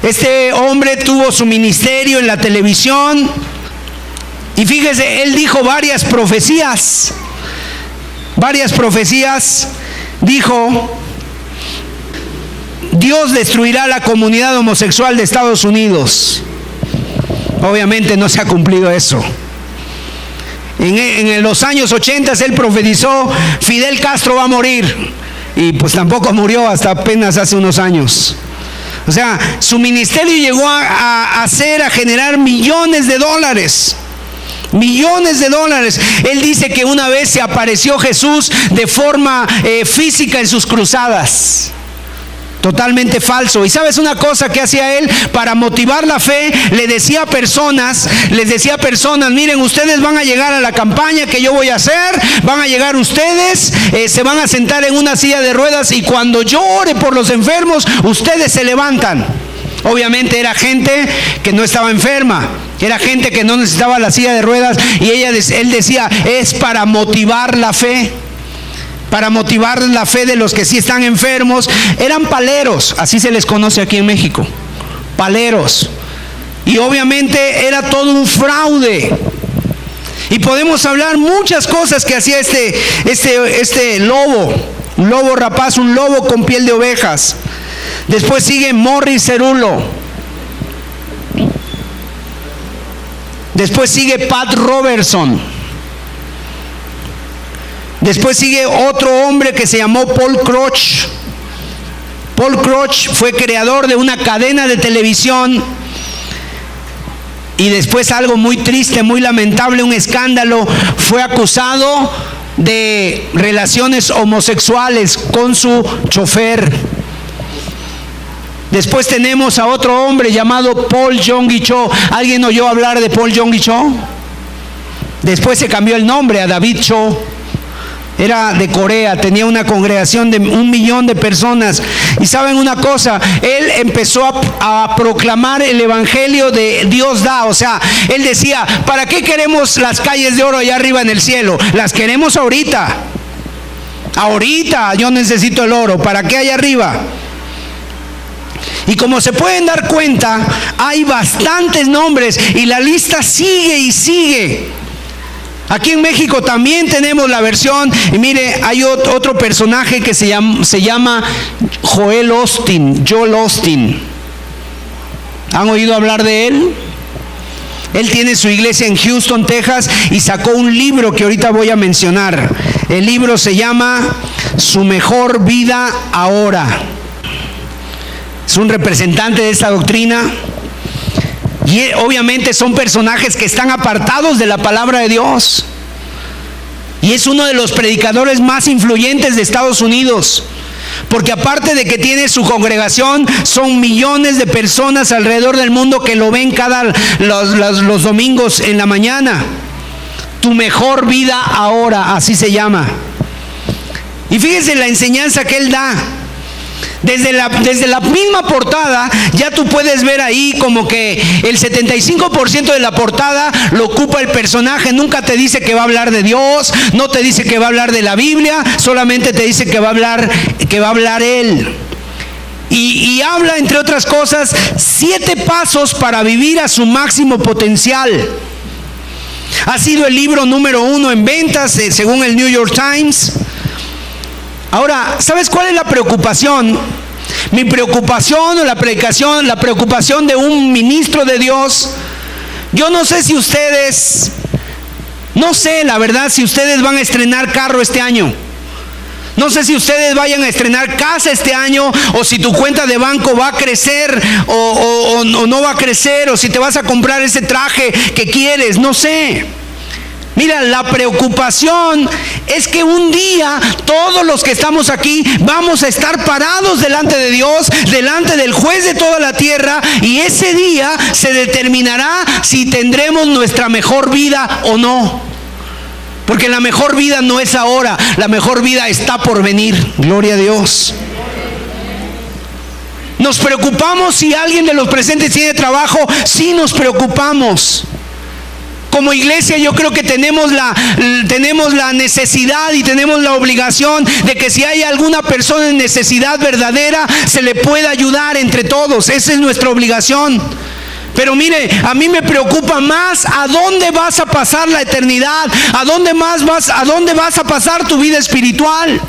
Este hombre tuvo su ministerio en la televisión, y fíjese, él dijo varias profecías. Dijo: Dios destruirá la comunidad homosexual de Estados Unidos. Obviamente no se ha cumplido eso. En los años 80 él profetizó: Fidel Castro va a morir, y pues tampoco murió hasta apenas hace unos años. O sea, su ministerio llegó a generar millones de dólares. Millones de dólares. Él dice que una vez se apareció Jesús de forma física en sus cruzadas. Totalmente falso. ¿Y sabes una cosa que hacía él? Para motivar la fe, les decía a personas, miren, ustedes van a llegar a la campaña que yo voy a hacer, van a llegar ustedes, se van a sentar en una silla de ruedas, y cuando yo ore por los enfermos, ustedes se levantan. Obviamente era gente que no estaba enferma, era gente que no necesitaba la silla de ruedas, y él decía, es para motivar la fe. Para motivar la fe de los que sí están enfermos. Eran paleros, así se les conoce aquí en México, paleros. Y obviamente era todo un fraude. Y podemos hablar muchas cosas que hacía este lobo, un lobo rapaz, un lobo con piel de ovejas. Después sigue Morris Cerulo. Después sigue Pat Robertson. Después sigue otro hombre que se llamó Paul Crouch. Paul Crouch fue creador de una cadena de televisión. Y después, algo muy triste, muy lamentable, un escándalo, fue acusado de relaciones homosexuales con su chofer. Después tenemos a otro hombre llamado Paul Yonggi Cho. ¿Alguien oyó hablar de Paul Yonggi Cho? Después se cambió el nombre a David Cho. Era de Corea, tenía una congregación de 1 millón de personas. Y saben una cosa, él empezó a proclamar el evangelio de Dios da. O sea, él decía, ¿para qué queremos las calles de oro allá arriba en el cielo? Las queremos ahorita. Ahorita yo necesito el oro. ¿Para qué allá arriba? Y como se pueden dar cuenta, hay bastantes nombres, y la lista sigue y sigue. Aquí en México también tenemos la versión, y mire, hay otro personaje que se llama Joel Osteen. ¿Han oído hablar de él? Él tiene su iglesia en Houston, Texas, y sacó un libro que ahorita voy a mencionar. El libro se llama Su Mejor Vida Ahora. Es un representante de esta doctrina. Y obviamente son personajes que están apartados de la palabra de Dios. Y es uno de los predicadores más influyentes de Estados Unidos. Porque aparte de que tiene su congregación, son millones de personas alrededor del mundo que lo ven los domingos en la mañana. Tu mejor vida ahora, así se llama. Y fíjense la enseñanza que él da. Desde la misma portada ya tú puedes ver ahí como que el 75% de la portada lo ocupa el personaje. Nunca te dice que va a hablar de Dios, no te dice que va a hablar de la Biblia, solamente te dice que va a hablar él. y habla, entre otras cosas, 7 pasos para vivir a su máximo potencial. Ha sido el libro número 1 en ventas, según el New York Times. Ahora, ¿sabes cuál es la preocupación? Mi preocupación o la preocupación de un ministro de Dios. Yo no sé si ustedes, no sé la verdad si ustedes van a estrenar carro este año. No sé si ustedes vayan a estrenar casa este año, o si tu cuenta de banco va a crecer o no va a crecer, o si te vas a comprar ese traje que quieres, no sé. Mira, la preocupación es que un día todos los que estamos aquí vamos a estar parados delante de Dios, delante del juez de toda la tierra, y ese día se determinará si tendremos nuestra mejor vida o no. Porque la mejor vida no es ahora, la mejor vida está por venir. Gloria a Dios. Nos preocupamos si alguien de los presentes tiene trabajo. Sí, nos preocupamos. Como iglesia, yo creo que tenemos la necesidad y tenemos la obligación de que si hay alguna persona en necesidad verdadera, se le pueda ayudar entre todos. Esa es nuestra obligación. Pero mire, a mí me preocupa más a dónde vas a pasar la eternidad, a dónde vas a pasar tu vida espiritual.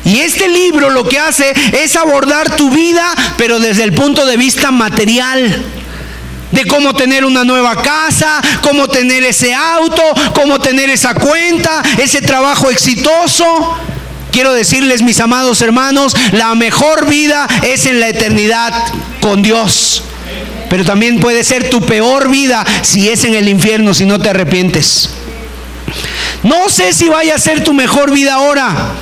Y este libro lo que hace es abordar tu vida, pero desde el punto de vista material. De cómo tener una nueva casa, cómo tener ese auto, cómo tener esa cuenta, ese trabajo exitoso. Quiero decirles, mis amados hermanos, la mejor vida es en la eternidad con Dios. Pero también puede ser tu peor vida si es en el infierno, si no te arrepientes. No sé si vaya a ser tu mejor vida ahora,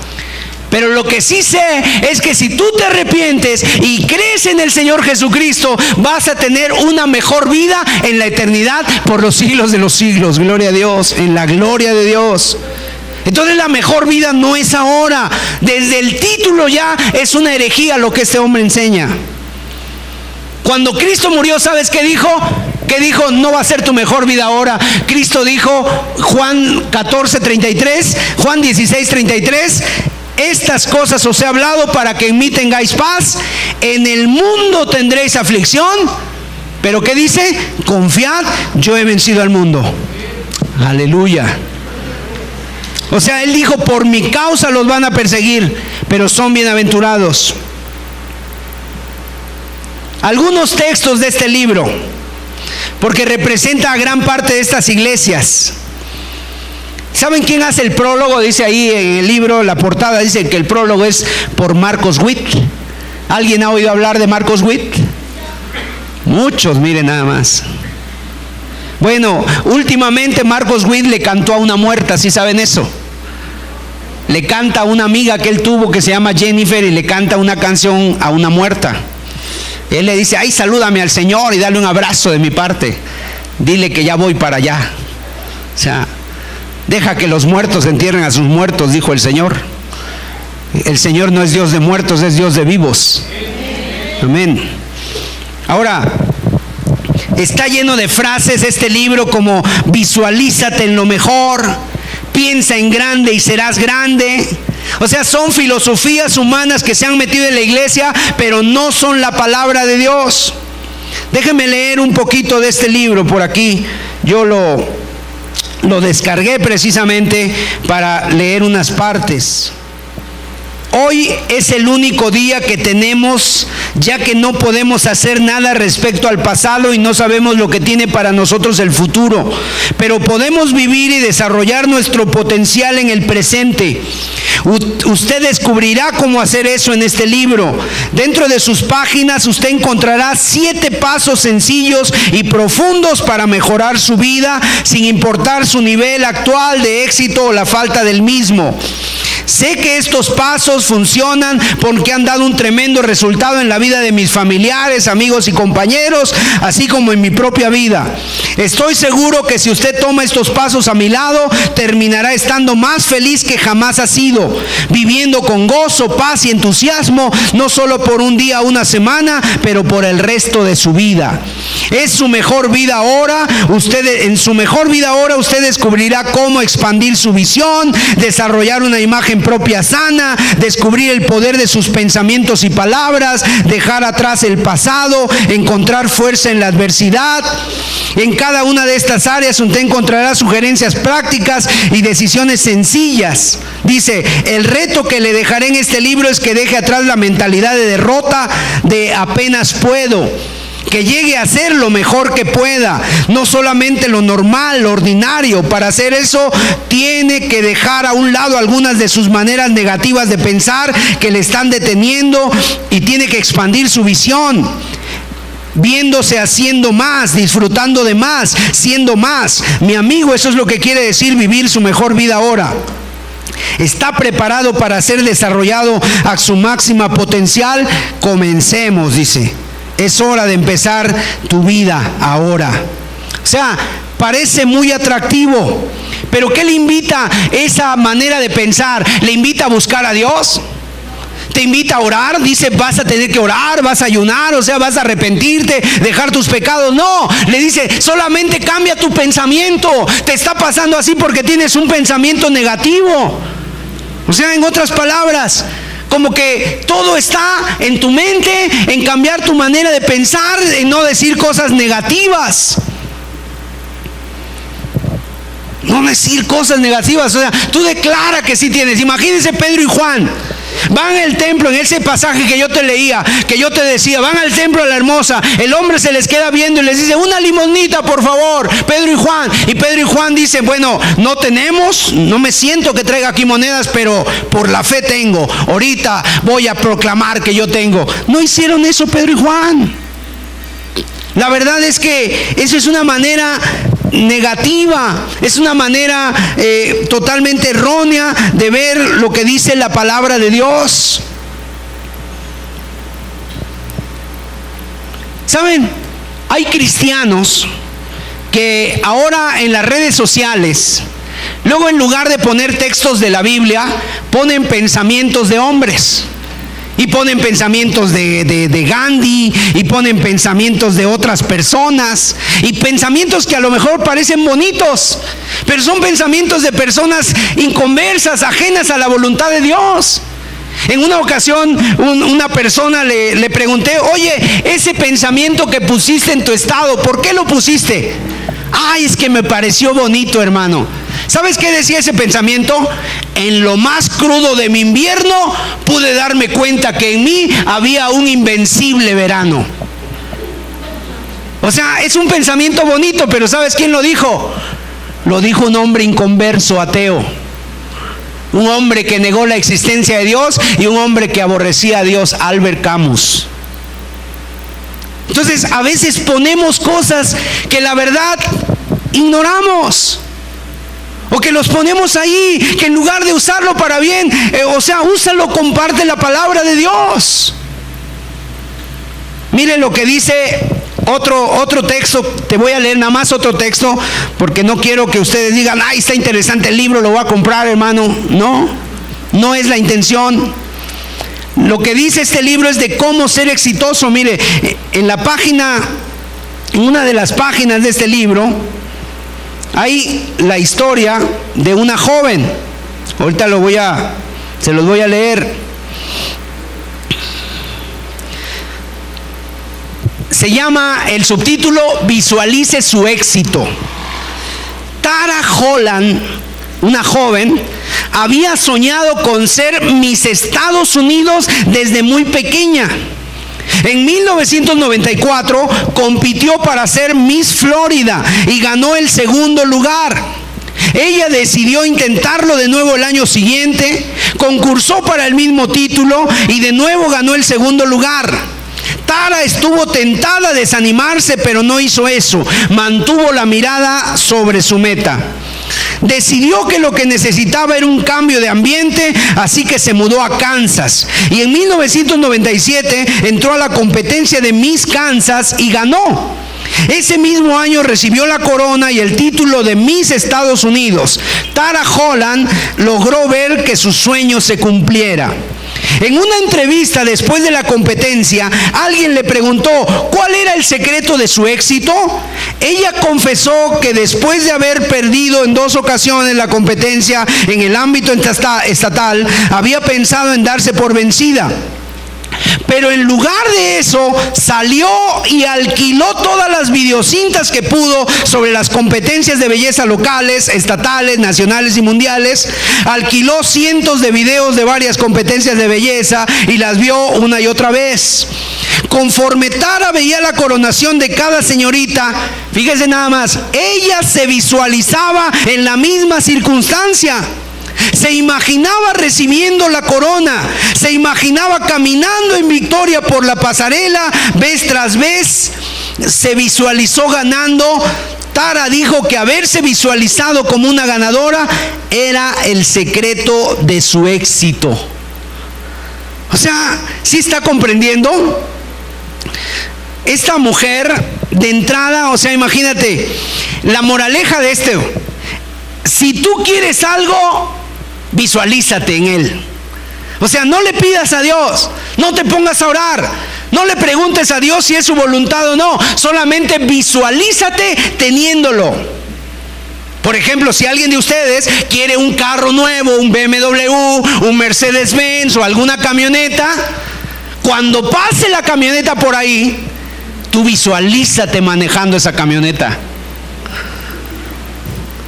pero lo que sí sé es que si tú te arrepientes y crees en el Señor Jesucristo, vas a tener una mejor vida en la eternidad por los siglos de los siglos. Gloria a Dios, en la gloria de Dios. Entonces la mejor vida no es ahora. Desde el título ya es una herejía lo que este hombre enseña. Cuando Cristo murió, ¿sabes qué dijo? ¿Qué dijo? No va a ser tu mejor vida ahora. Cristo dijo, Juan 14:33, Juan 16:33, estas cosas os he hablado para que en mí tengáis paz. En el mundo tendréis aflicción, pero ¿qué dice? Confiad, yo he vencido al mundo. Aleluya. O sea, Él dijo, por mi causa los van a perseguir, pero son bienaventurados. Algunos textos de este libro, porque representa a gran parte de estas iglesias. ¿Saben quién hace el prólogo? Dice ahí en el libro, la portada dice que el prólogo es por Marcos Witt. ¿Alguien ha oído hablar de Marcos Witt? Muchos, miren nada más. Bueno, últimamente Marcos Witt le cantó a una muerta, ¿sí saben eso? Le canta a una amiga que él tuvo que se llama Jennifer, y le canta una canción a una muerta. Él le dice, ay, salúdame al Señor y dale un abrazo de mi parte. Dile que ya voy para allá. O sea, deja que los muertos entierren a sus muertos, dijo el Señor. El Señor no es Dios de muertos, es Dios de vivos. Amén. Ahora, está lleno de frases este libro como visualízate en lo mejor, piensa en grande y serás grande. O sea, son filosofías humanas que se han metido en la iglesia, pero no son la palabra de Dios. Déjenme leer un poquito de este libro por aquí. Yo lo descargué precisamente para leer unas partes. Hoy es el único día que tenemos, ya que no podemos hacer nada respecto al pasado y no sabemos lo que tiene para nosotros el futuro, pero podemos vivir y desarrollar nuestro potencial en el presente. Usted descubrirá cómo hacer eso en este libro. Dentro de sus páginas usted encontrará 7 pasos sencillos y profundos para mejorar su vida, sin importar su nivel actual de éxito o la falta del mismo. Sé que estos pasos funcionan porque han dado un tremendo resultado en la vida de mis familiares, amigos y compañeros, así como en mi propia vida. Estoy seguro que si usted toma estos pasos a mi lado, terminará estando más feliz que jamás ha sido, viviendo con gozo, paz y entusiasmo, no solo por un día o una semana, pero por el resto de su vida. Es su mejor vida ahora. En su mejor vida ahora usted descubrirá cómo expandir su visión, desarrollar una imagen propia sana, descubrir el poder de sus pensamientos y palabras, dejar atrás el pasado, encontrar fuerza en la adversidad. En cada una de estas áreas usted encontrará sugerencias prácticas y decisiones sencillas. Dice, el reto que le dejaré en este libro es que deje atrás la mentalidad de derrota, de apenas puedo. Que llegue a hacer lo mejor que pueda, no solamente lo normal, lo ordinario. Para hacer eso tiene que dejar a un lado algunas de sus maneras negativas de pensar que le están deteniendo, y tiene que expandir su visión, viéndose haciendo más, disfrutando de más, siendo más. Mi amigo, eso es lo que quiere decir vivir su mejor vida ahora. ¿Está preparado para ser desarrollado a su máxima potencial? Comencemos, dice. Es hora de empezar tu vida ahora. O sea, parece muy atractivo, pero ¿qué le invita esa manera de pensar? ¿Le invita a buscar a Dios? ¿Te invita a orar? Dice, vas a tener que orar, vas a ayunar, o sea, vas a arrepentirte, dejar tus pecados. No, le dice, solamente cambia tu pensamiento. Te está pasando así porque tienes un pensamiento negativo. O sea, en otras palabras, como que todo está en tu mente, en cambiar tu manera de pensar, en no decir cosas negativas. No decir cosas negativas, o sea, tú declara que sí tienes. Imagínense Pedro y Juan. Van al templo, en ese pasaje que yo te leía, que yo te decía, van al templo de la Hermosa, el hombre se les queda viendo y les dice, una limonita por favor, Pedro y Juan. Y Pedro y Juan dicen, bueno, no tenemos, no me siento que traiga aquí monedas, pero por la fe tengo, ahorita voy a proclamar que yo tengo. No hicieron eso Pedro y Juan. La verdad es que eso es una manera negativa, es una manera totalmente errónea de ver lo que dice la palabra de Dios. ¿Saben? Hay cristianos que ahora en las redes sociales, luego en lugar de poner textos de la Biblia, ponen pensamientos de hombres. Y ponen pensamientos de Gandhi, y ponen pensamientos de otras personas, y pensamientos que a lo mejor parecen bonitos, pero son pensamientos de personas inconversas, ajenas a la voluntad de Dios. En una ocasión una persona le pregunté, oye, ese pensamiento que pusiste en tu estado, ¿por qué lo pusiste? Ay, es que me pareció bonito, hermano. ¿Sabes qué decía ese pensamiento? En lo más crudo de mi invierno pude darme cuenta que en mí había un invencible verano. O sea, es un pensamiento bonito, pero ¿sabes quién lo dijo? Lo dijo un hombre inconverso, ateo. Un hombre que negó la existencia de Dios y un hombre que aborrecía a Dios, Albert Camus. Entonces, a veces ponemos cosas que la verdad ignoramos. O que los ponemos ahí, que en lugar de usarlo para bien, úsalo, comparte la palabra de Dios. Miren lo que dice otro texto. Te voy a leer nada más otro texto, porque no quiero que ustedes digan, ay, está interesante el libro, lo voy a comprar, hermano. No es la intención. Lo que dice este libro es de cómo ser exitoso. Mire, en una de las páginas de este libro, hay la historia de una joven. Ahorita se los voy a leer. Se llama el subtítulo Visualice su éxito. Tara Holland, una joven, había soñado con ser Miss Estados Unidos desde muy pequeña. En 1994 compitió para ser Miss Florida y ganó el segundo lugar. Ella decidió intentarlo de nuevo el año siguiente, concursó para el mismo título y de nuevo ganó el segundo lugar. Tara estuvo tentada a desanimarse, pero no hizo eso. Mantuvo la mirada sobre su meta. Decidió que lo que necesitaba era un cambio de ambiente, así que se mudó a Kansas. Y en 1997 entró a la competencia de Miss Kansas y ganó. Ese mismo año recibió la corona y el título de Miss Estados Unidos. Tara Holland logró ver que su sueño se cumpliera. En una entrevista después de la competencia, alguien le preguntó cuál era el secreto de su éxito. Ella confesó que después de haber perdido en 2 ocasiones la competencia en el ámbito estatal, había pensado en darse por vencida. Pero en lugar de eso, salió y alquiló todas las videocintas que pudo sobre las competencias de belleza locales, estatales, nacionales y mundiales. Alquiló cientos de videos de varias competencias de belleza y las vio una y otra vez. Conforme Tara veía la coronación de cada señorita, fíjese nada más, ella se visualizaba en la misma circunstancia. Se imaginaba recibiendo la corona, se imaginaba caminando en victoria por la pasarela vez tras vez, se visualizó ganando. Tara dijo que haberse visualizado como una ganadora era el secreto de su éxito. O sea, ¿sí está comprendiendo? Esta mujer de entrada, o sea, imagínate, la moraleja de si tú quieres algo, visualízate en él. O sea, no le pidas a Dios, no te pongas a orar, no le preguntes a Dios si es su voluntad o no, solamente visualízate teniéndolo. Por ejemplo, si alguien de ustedes quiere un carro nuevo, un BMW, un Mercedes-Benz o alguna camioneta, cuando pase la camioneta por ahí, tú visualízate manejando esa camioneta.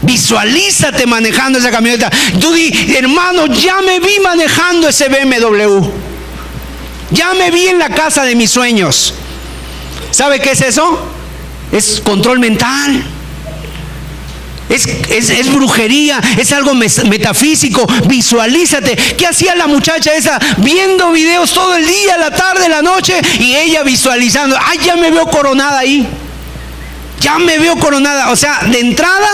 Visualízate manejando esa camioneta. Tú di, hermano, ya me vi manejando ese BMW. Ya me vi en la casa de mis sueños. ¿Sabe qué es eso? Es control mental. Es brujería, es algo metafísico. Visualízate. ¿Qué hacía la muchacha esa? Viendo videos todo el día, la tarde, la noche, y ella visualizando. Ay, ya me veo coronada ahí. Ya me veo coronada. O sea, de entrada,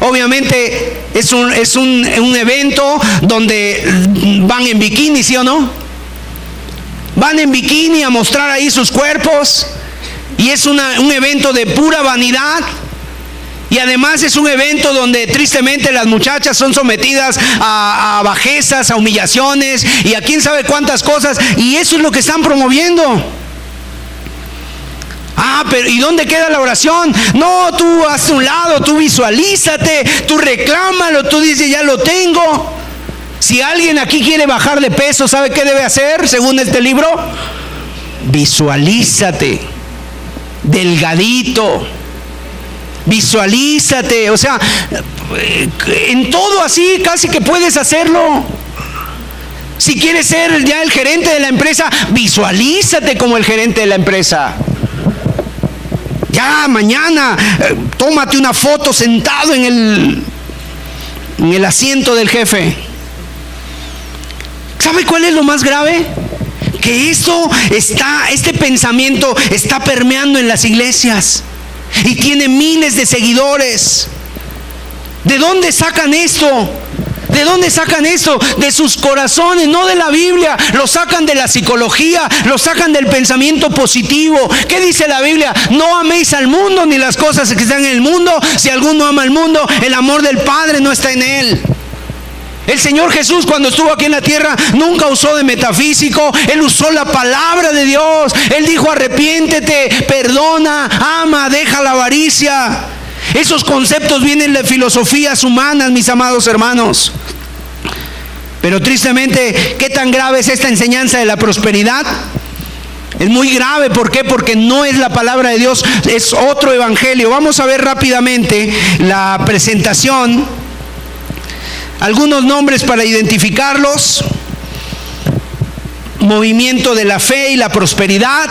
obviamente es un evento donde van en bikini, ¿sí o no? Van en bikini a mostrar ahí sus cuerpos. Y es un evento de pura vanidad. Y además es un evento donde tristemente las muchachas son sometidas a bajezas, a humillaciones y a quién sabe cuántas cosas. Y eso es lo que están promoviendo. Pero ¿y dónde queda la oración? No, tú hazte un lado, tú visualízate, tú reclámalo, tú dices ya lo tengo. Si alguien aquí quiere bajar de peso, ¿sabe qué debe hacer según este libro? Visualízate, delgadito. Visualízate, o sea, en todo así casi que puedes hacerlo. Si quieres ser ya el gerente de la empresa, visualízate como el gerente de la empresa. Ya mañana, tómate una foto sentado en el asiento del jefe. ¿Sabe cuál es lo más grave? Que este pensamiento está permeando en las iglesias. Y tiene miles de seguidores. ¿De dónde sacan esto? ¿De dónde sacan esto? De sus corazones, no de la Biblia. Lo sacan de la psicología, lo sacan del pensamiento positivo. ¿Qué dice la Biblia? No améis al mundo ni las cosas que están en el mundo. Si alguno ama al mundo, el amor del Padre no está en él. El Señor Jesús, cuando estuvo aquí en la tierra, nunca usó de metafísico. Él usó la palabra de Dios. Él dijo: arrepiéntete, perdona, ama, deja la avaricia. Esos conceptos vienen de filosofías humanas, mis amados hermanos. Pero tristemente, ¿qué tan grave es esta enseñanza de la prosperidad? Es muy grave. ¿Por qué? Porque no es la palabra de Dios, es otro evangelio. Vamos a ver rápidamente la presentación. Algunos nombres para identificarlos: movimiento de la fe y la prosperidad,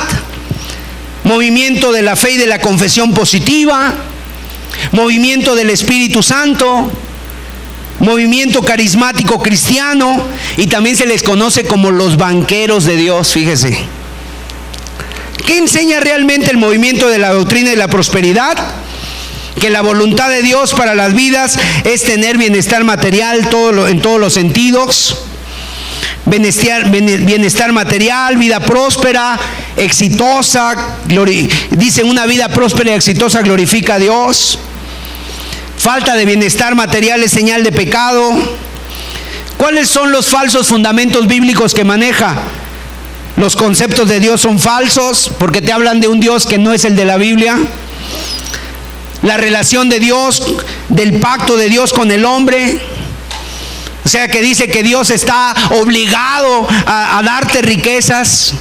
movimiento de la fe y de la confesión positiva, movimiento del Espíritu Santo, movimiento carismático cristiano, y también se les conoce como los banqueros de Dios. Fíjese, ¿qué enseña realmente el movimiento de la doctrina de la prosperidad? Que la voluntad de Dios para las vidas es tener bienestar material en todos los sentidos. Bienestar material, vida próspera, exitosa. Dice: una vida próspera y exitosa glorifica a Dios. Falta de bienestar material es señal de pecado. ¿Cuáles son los falsos fundamentos bíblicos que maneja? Los conceptos de Dios son falsos porque te hablan de un Dios que no es el de la Biblia. La relación de Dios, del pacto de Dios con el hombre. O sea, que dice que Dios está obligado a darte riquezas.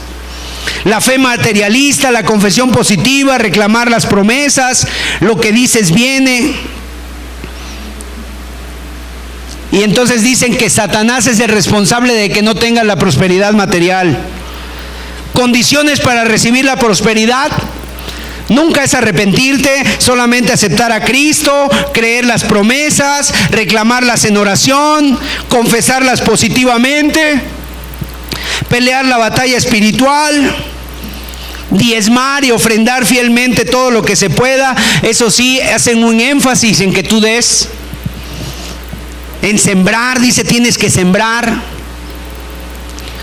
La fe materialista, la confesión positiva, reclamar las promesas, lo que dices viene. Y entonces dicen que Satanás es el responsable de que no tengas la prosperidad material. Condiciones para recibir la prosperidad: nunca es arrepentirte, solamente aceptar a Cristo, creer las promesas, reclamarlas en oración, confesarlas positivamente, pelear la batalla espiritual, diezmar y ofrendar fielmente todo lo que se pueda. Eso sí, hacen un énfasis en que tú des. En sembrar, dice, tienes que sembrar.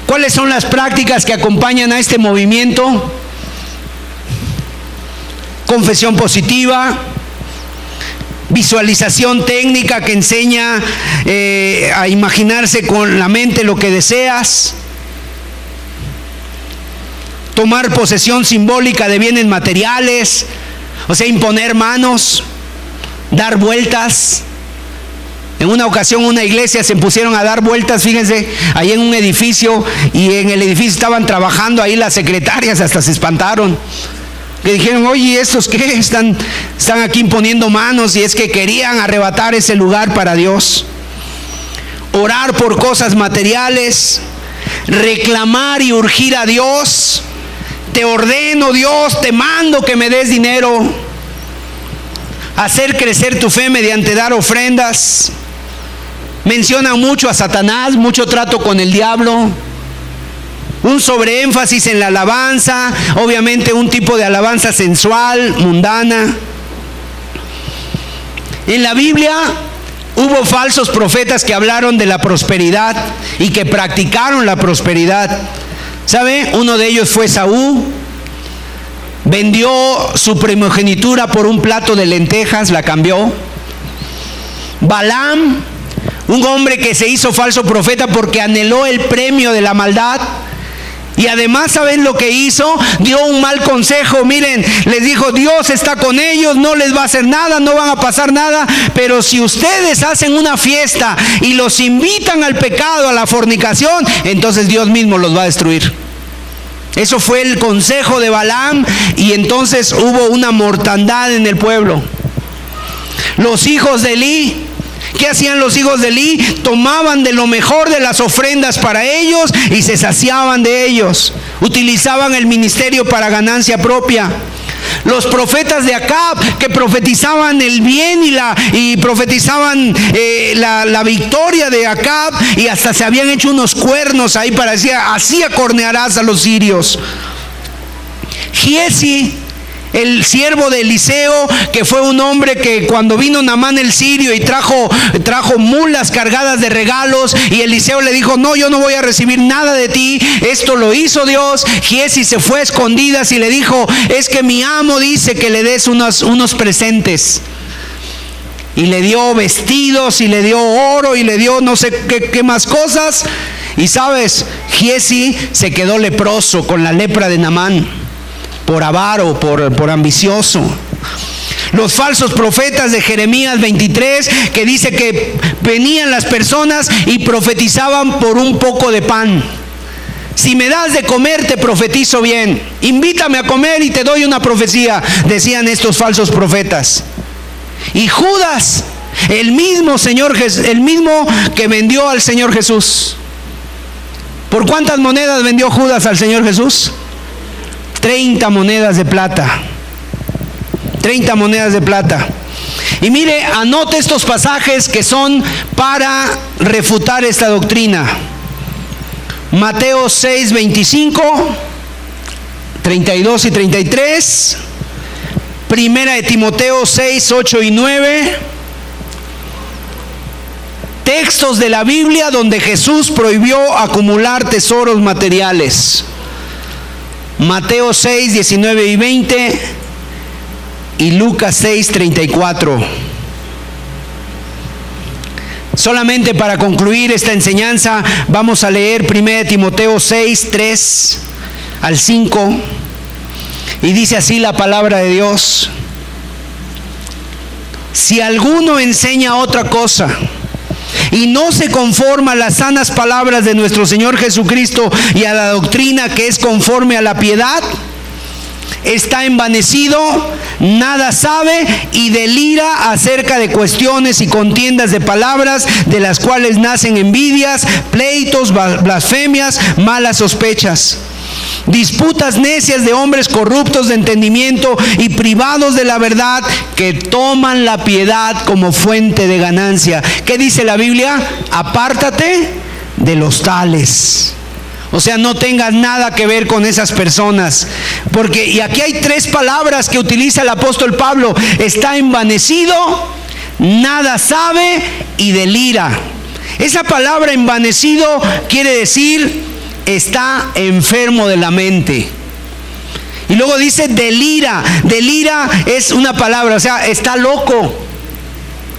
¿Cuáles son las prácticas que acompañan a este movimiento? Confesión positiva, visualización técnica que enseña a imaginarse con la mente lo que deseas, tomar posesión simbólica de bienes materiales, o sea, imponer manos, dar vueltas. En una ocasión una iglesia se pusieron a dar vueltas, fíjense, ahí en un edificio, y en el edificio estaban trabajando ahí las secretarias, hasta se espantaron. Que dijeron, oye, ¿estos qué? Están aquí imponiendo manos, y es que querían arrebatar ese lugar para Dios. Orar por cosas materiales, reclamar y urgir a Dios. Te ordeno, Dios, te mando que me des dinero. Hacer crecer tu fe mediante dar ofrendas. Menciona mucho a Satanás, mucho trato con el diablo. Un sobreénfasis en la alabanza, obviamente un tipo de alabanza sensual, mundana. En la Biblia hubo falsos profetas que hablaron de la prosperidad y que practicaron la prosperidad. ¿Sabe? Uno de ellos fue Saúl. Vendió su primogenitura por un plato de lentejas, la cambió. Balaam, un hombre que se hizo falso profeta porque anheló el premio de la maldad. Y además, ¿saben lo que hizo? Dio un mal consejo. Miren, les dijo, Dios está con ellos, no les va a hacer nada, no van a pasar nada. Pero si ustedes hacen una fiesta y los invitan al pecado, a la fornicación, entonces Dios mismo los va a destruir. Eso fue el consejo de Balaam, y entonces hubo una mortandad en el pueblo. Los hijos de Elí, ¿qué hacían los hijos de Elí? Tomaban de lo mejor de las ofrendas para ellos y se saciaban de ellos. Utilizaban el ministerio para ganancia propia. Los profetas de Acab, que profetizaban el bien y profetizaban la victoria de Acab, y hasta se habían hecho unos cuernos ahí para decir, así acornearás a los sirios. Giesi, el siervo de Eliseo, que fue un hombre que cuando vino Naamán el sirio y trajo mulas cargadas de regalos, y Eliseo le dijo, no, yo no voy a recibir nada de ti, esto lo hizo Dios. Giesi se fue a escondidas y le dijo, es que mi amo dice que le des unos presentes. Y le dio vestidos, y le dio oro, y le dio no sé qué más cosas. Y sabes, Giesi se quedó leproso con la lepra de Naamán, por avaro, por ambicioso. Los falsos profetas de Jeremías 23, que dice que venían las personas y profetizaban por un poco de pan. Si me das de comer, te profetizo bien. Invítame a comer y te doy una profecía, decían estos falsos profetas. Y Judas, el mismo que vendió al Señor Jesús. ¿Por cuántas monedas vendió Judas al Señor Jesús? 30 monedas de plata. 30 monedas de plata. Y mire, anote estos pasajes que son para refutar esta doctrina. Mateo 6, 25, 32 y 33. Primera de Timoteo 6, 8 y 9. Textos de la Biblia donde Jesús prohibió acumular tesoros materiales. Mateo 6, 19 y 20 y Lucas 6, 34. Solamente para concluir esta enseñanza, vamos a leer 1 Timoteo 6, 3 al 5. Y dice así la palabra de Dios: si alguno enseña otra cosa y no se conforma a las sanas palabras de nuestro Señor Jesucristo y a la doctrina que es conforme a la piedad, está envanecido, nada sabe y delira acerca de cuestiones y contiendas de palabras, de las cuales nacen envidias, pleitos, blasfemias, malas sospechas, disputas necias de hombres corruptos de entendimiento y privados de la verdad, que toman la piedad como fuente de ganancia. ¿Qué dice la Biblia? Apártate de los tales. O sea, no tengas nada que ver con esas personas. Porque, y aquí hay 3 palabras que utiliza el apóstol Pablo: está envanecido, nada sabe y delira. Esa palabra envanecido quiere decir está enfermo de la mente. Y luego dice delira. Delira es una palabra, o sea, está loco,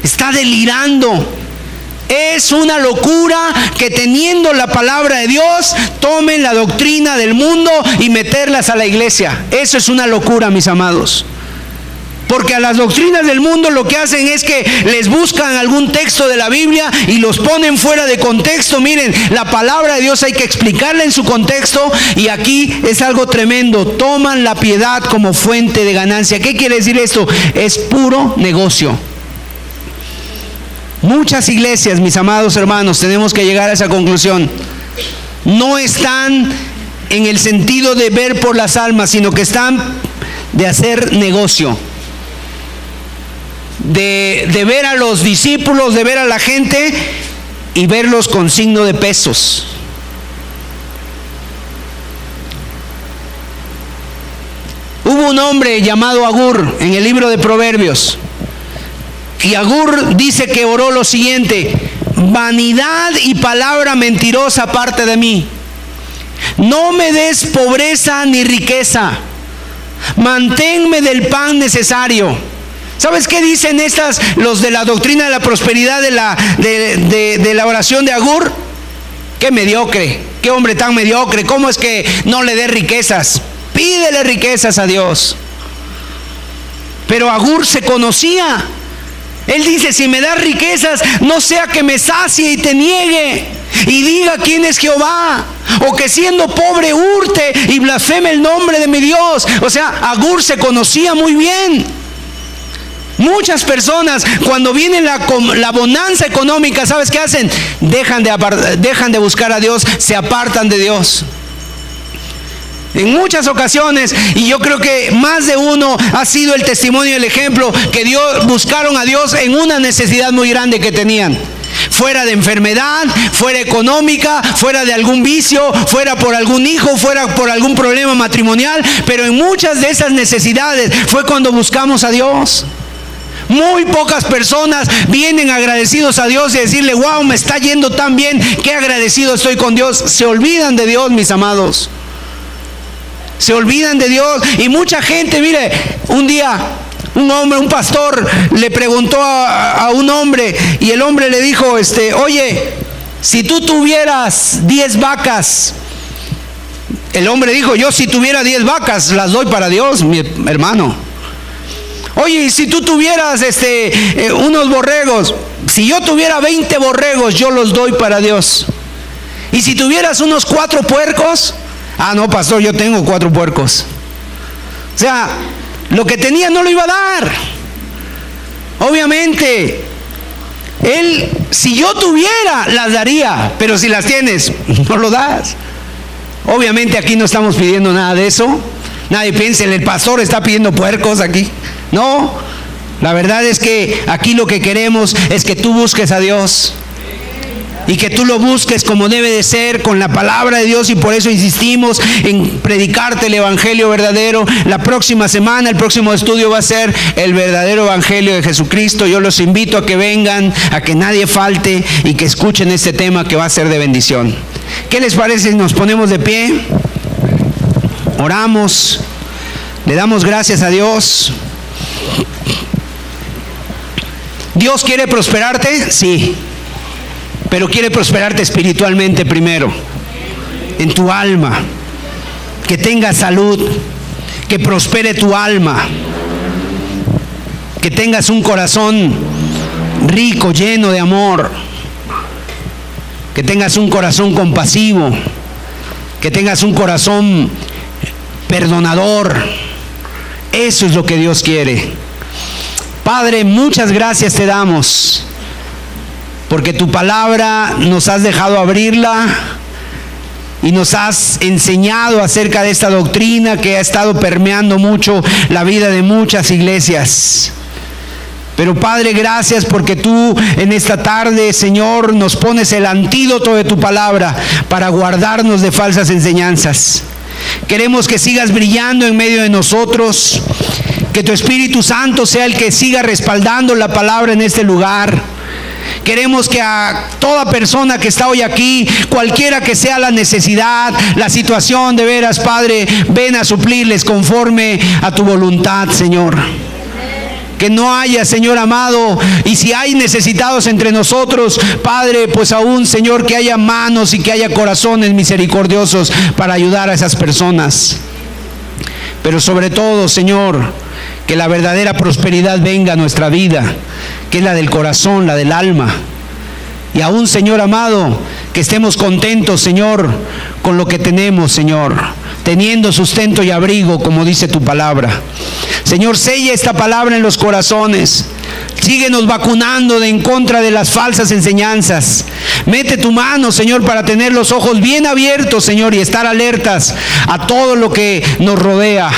está delirando. Es una locura que, teniendo la palabra de Dios, tomen la doctrina del mundo y meterlas a la iglesia. Eso es una locura, mis amados. Porque a las doctrinas del mundo lo que hacen es que les buscan algún texto de la Biblia y los ponen fuera de contexto. Miren, la palabra de Dios hay que explicarla en su contexto, y aquí es algo tremendo: toman la piedad como fuente de ganancia. ¿Qué quiere decir esto? Es puro negocio. Muchas iglesias, mis amados hermanos, tenemos que llegar a esa conclusión. No están en el sentido de ver por las almas, sino que están de hacer negocio. De ver a los discípulos, de ver a la gente y verlos con signo de pesos. Hubo un hombre llamado Agur en el libro de Proverbios, y Agur dice que oró lo siguiente: vanidad y palabra mentirosa aparte de mí, no me des pobreza ni riqueza, manténme del pan necesario. ¿Sabes qué dicen los de la doctrina de la prosperidad de la oración de Agur? Qué mediocre, qué hombre tan mediocre. ¿Cómo es que no le dé riquezas? Pídele riquezas a Dios. Pero Agur se conocía. Él dice: si me das riquezas, no sea que me sacie y te niegue y diga quién es Jehová, o que siendo pobre hurte y blasfeme el nombre de mi Dios. O sea, Agur se conocía muy bien. Muchas personas, cuando viene la bonanza económica, ¿sabes qué hacen? Dejan de buscar a Dios, se apartan de Dios. En muchas ocasiones, y yo creo que más de uno ha sido el testimonio y el ejemplo, que buscaron a Dios en una necesidad muy grande que tenían. Fuera de enfermedad, fuera económica, fuera de algún vicio, fuera por algún hijo, fuera por algún problema matrimonial. Pero en muchas de esas necesidades fue cuando buscamos a Dios. Muy pocas personas vienen agradecidos a Dios y decirle: wow, me está yendo tan bien, qué agradecido estoy con Dios. Se olvidan de Dios, mis amados. Se olvidan de Dios. Y mucha gente, mire, un día un pastor le preguntó a un hombre, y el hombre le dijo, oye, si tú tuvieras 10 vacas, el hombre dijo: yo si tuviera 10 vacas las doy para Dios, mi hermano. Oye, y si tú tuvieras unos borregos, si yo tuviera 20 borregos, yo los doy para Dios. Y si tuvieras unos 4 puercos, no, pastor, yo tengo 4 puercos. O sea, lo que tenía no lo iba a dar. Obviamente, él, si yo tuviera, las daría, pero si las tienes, no lo das. Obviamente aquí no estamos pidiendo nada de eso. Nadie piense, el pastor está pidiendo puercos aquí. No, la verdad es que aquí lo que queremos es que tú busques a Dios, y que tú lo busques como debe de ser, con la palabra de Dios. Y por eso insistimos en predicarte el evangelio verdadero. La próxima semana, el próximo estudio va a ser el verdadero evangelio de Jesucristo. Yo los invito a que vengan, a que nadie falte y que escuchen este tema que va a ser de bendición. ¿Qué les parece si nos ponemos de pie? Oramos, le damos gracias a Dios. ¿Dios quiere prosperarte? Sí. pero quiere prosperarte espiritualmente primero, en tu alma, que tengas salud, que prospere tu alma, que tengas un corazón rico, lleno de amor, que tengas un corazón compasivo, que tengas un corazón perdonador. Eso es lo que Dios quiere. Padre, muchas gracias te damos, porque tu palabra nos has dejado abrirla y nos has enseñado acerca de esta doctrina que ha estado permeando mucho la vida de muchas iglesias. Pero Padre, gracias porque tú en esta tarde, Señor, nos pones el antídoto de tu palabra para guardarnos de falsas enseñanzas. Queremos que sigas brillando en medio de nosotros, que tu Espíritu Santo sea el que siga respaldando la palabra en este lugar. Queremos que a toda persona que está hoy aquí, cualquiera que sea la necesidad, la situación, de veras, Padre, ven a suplirles conforme a tu voluntad, Señor. Que no haya, Señor amado, y si hay necesitados entre nosotros, Padre, pues aún, Señor, que haya manos y que haya corazones misericordiosos para ayudar a esas personas. Pero sobre todo, Señor, que la verdadera prosperidad venga a nuestra vida, que es la del corazón, la del alma. Y aún, Señor amado, que estemos contentos, Señor, con lo que tenemos, Señor, teniendo sustento y abrigo, como dice tu palabra. Señor, sella esta palabra en los corazones. Síguenos vacunando en contra de las falsas enseñanzas. Mete tu mano, Señor, para tener los ojos bien abiertos, Señor, y estar alertas a todo lo que nos rodea.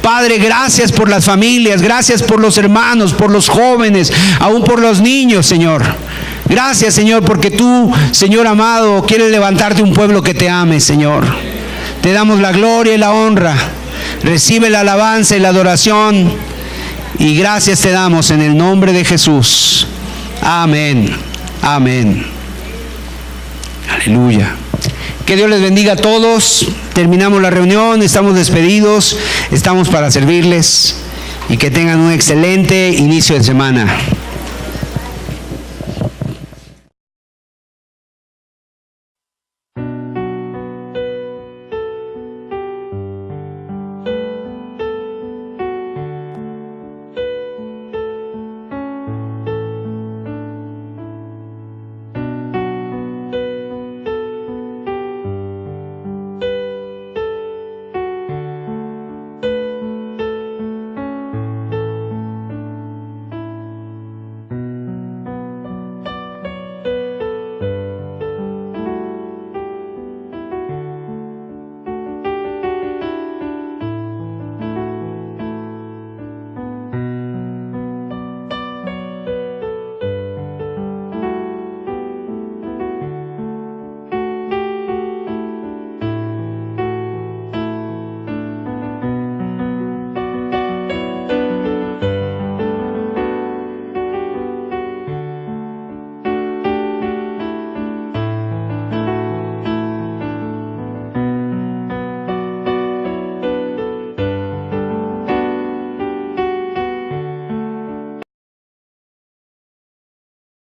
Padre, gracias por las familias, gracias por los hermanos, por los jóvenes, aún por los niños, Señor. Gracias, Señor, porque tú, Señor amado, quieres levantarte un pueblo que te ame, Señor. Te damos la gloria y la honra. Recibe la alabanza y la adoración. Y gracias te damos en el nombre de Jesús. Amén. Amén. Aleluya. Que Dios les bendiga a todos. Terminamos la reunión, estamos despedidos, estamos para servirles y que tengan un excelente inicio de semana.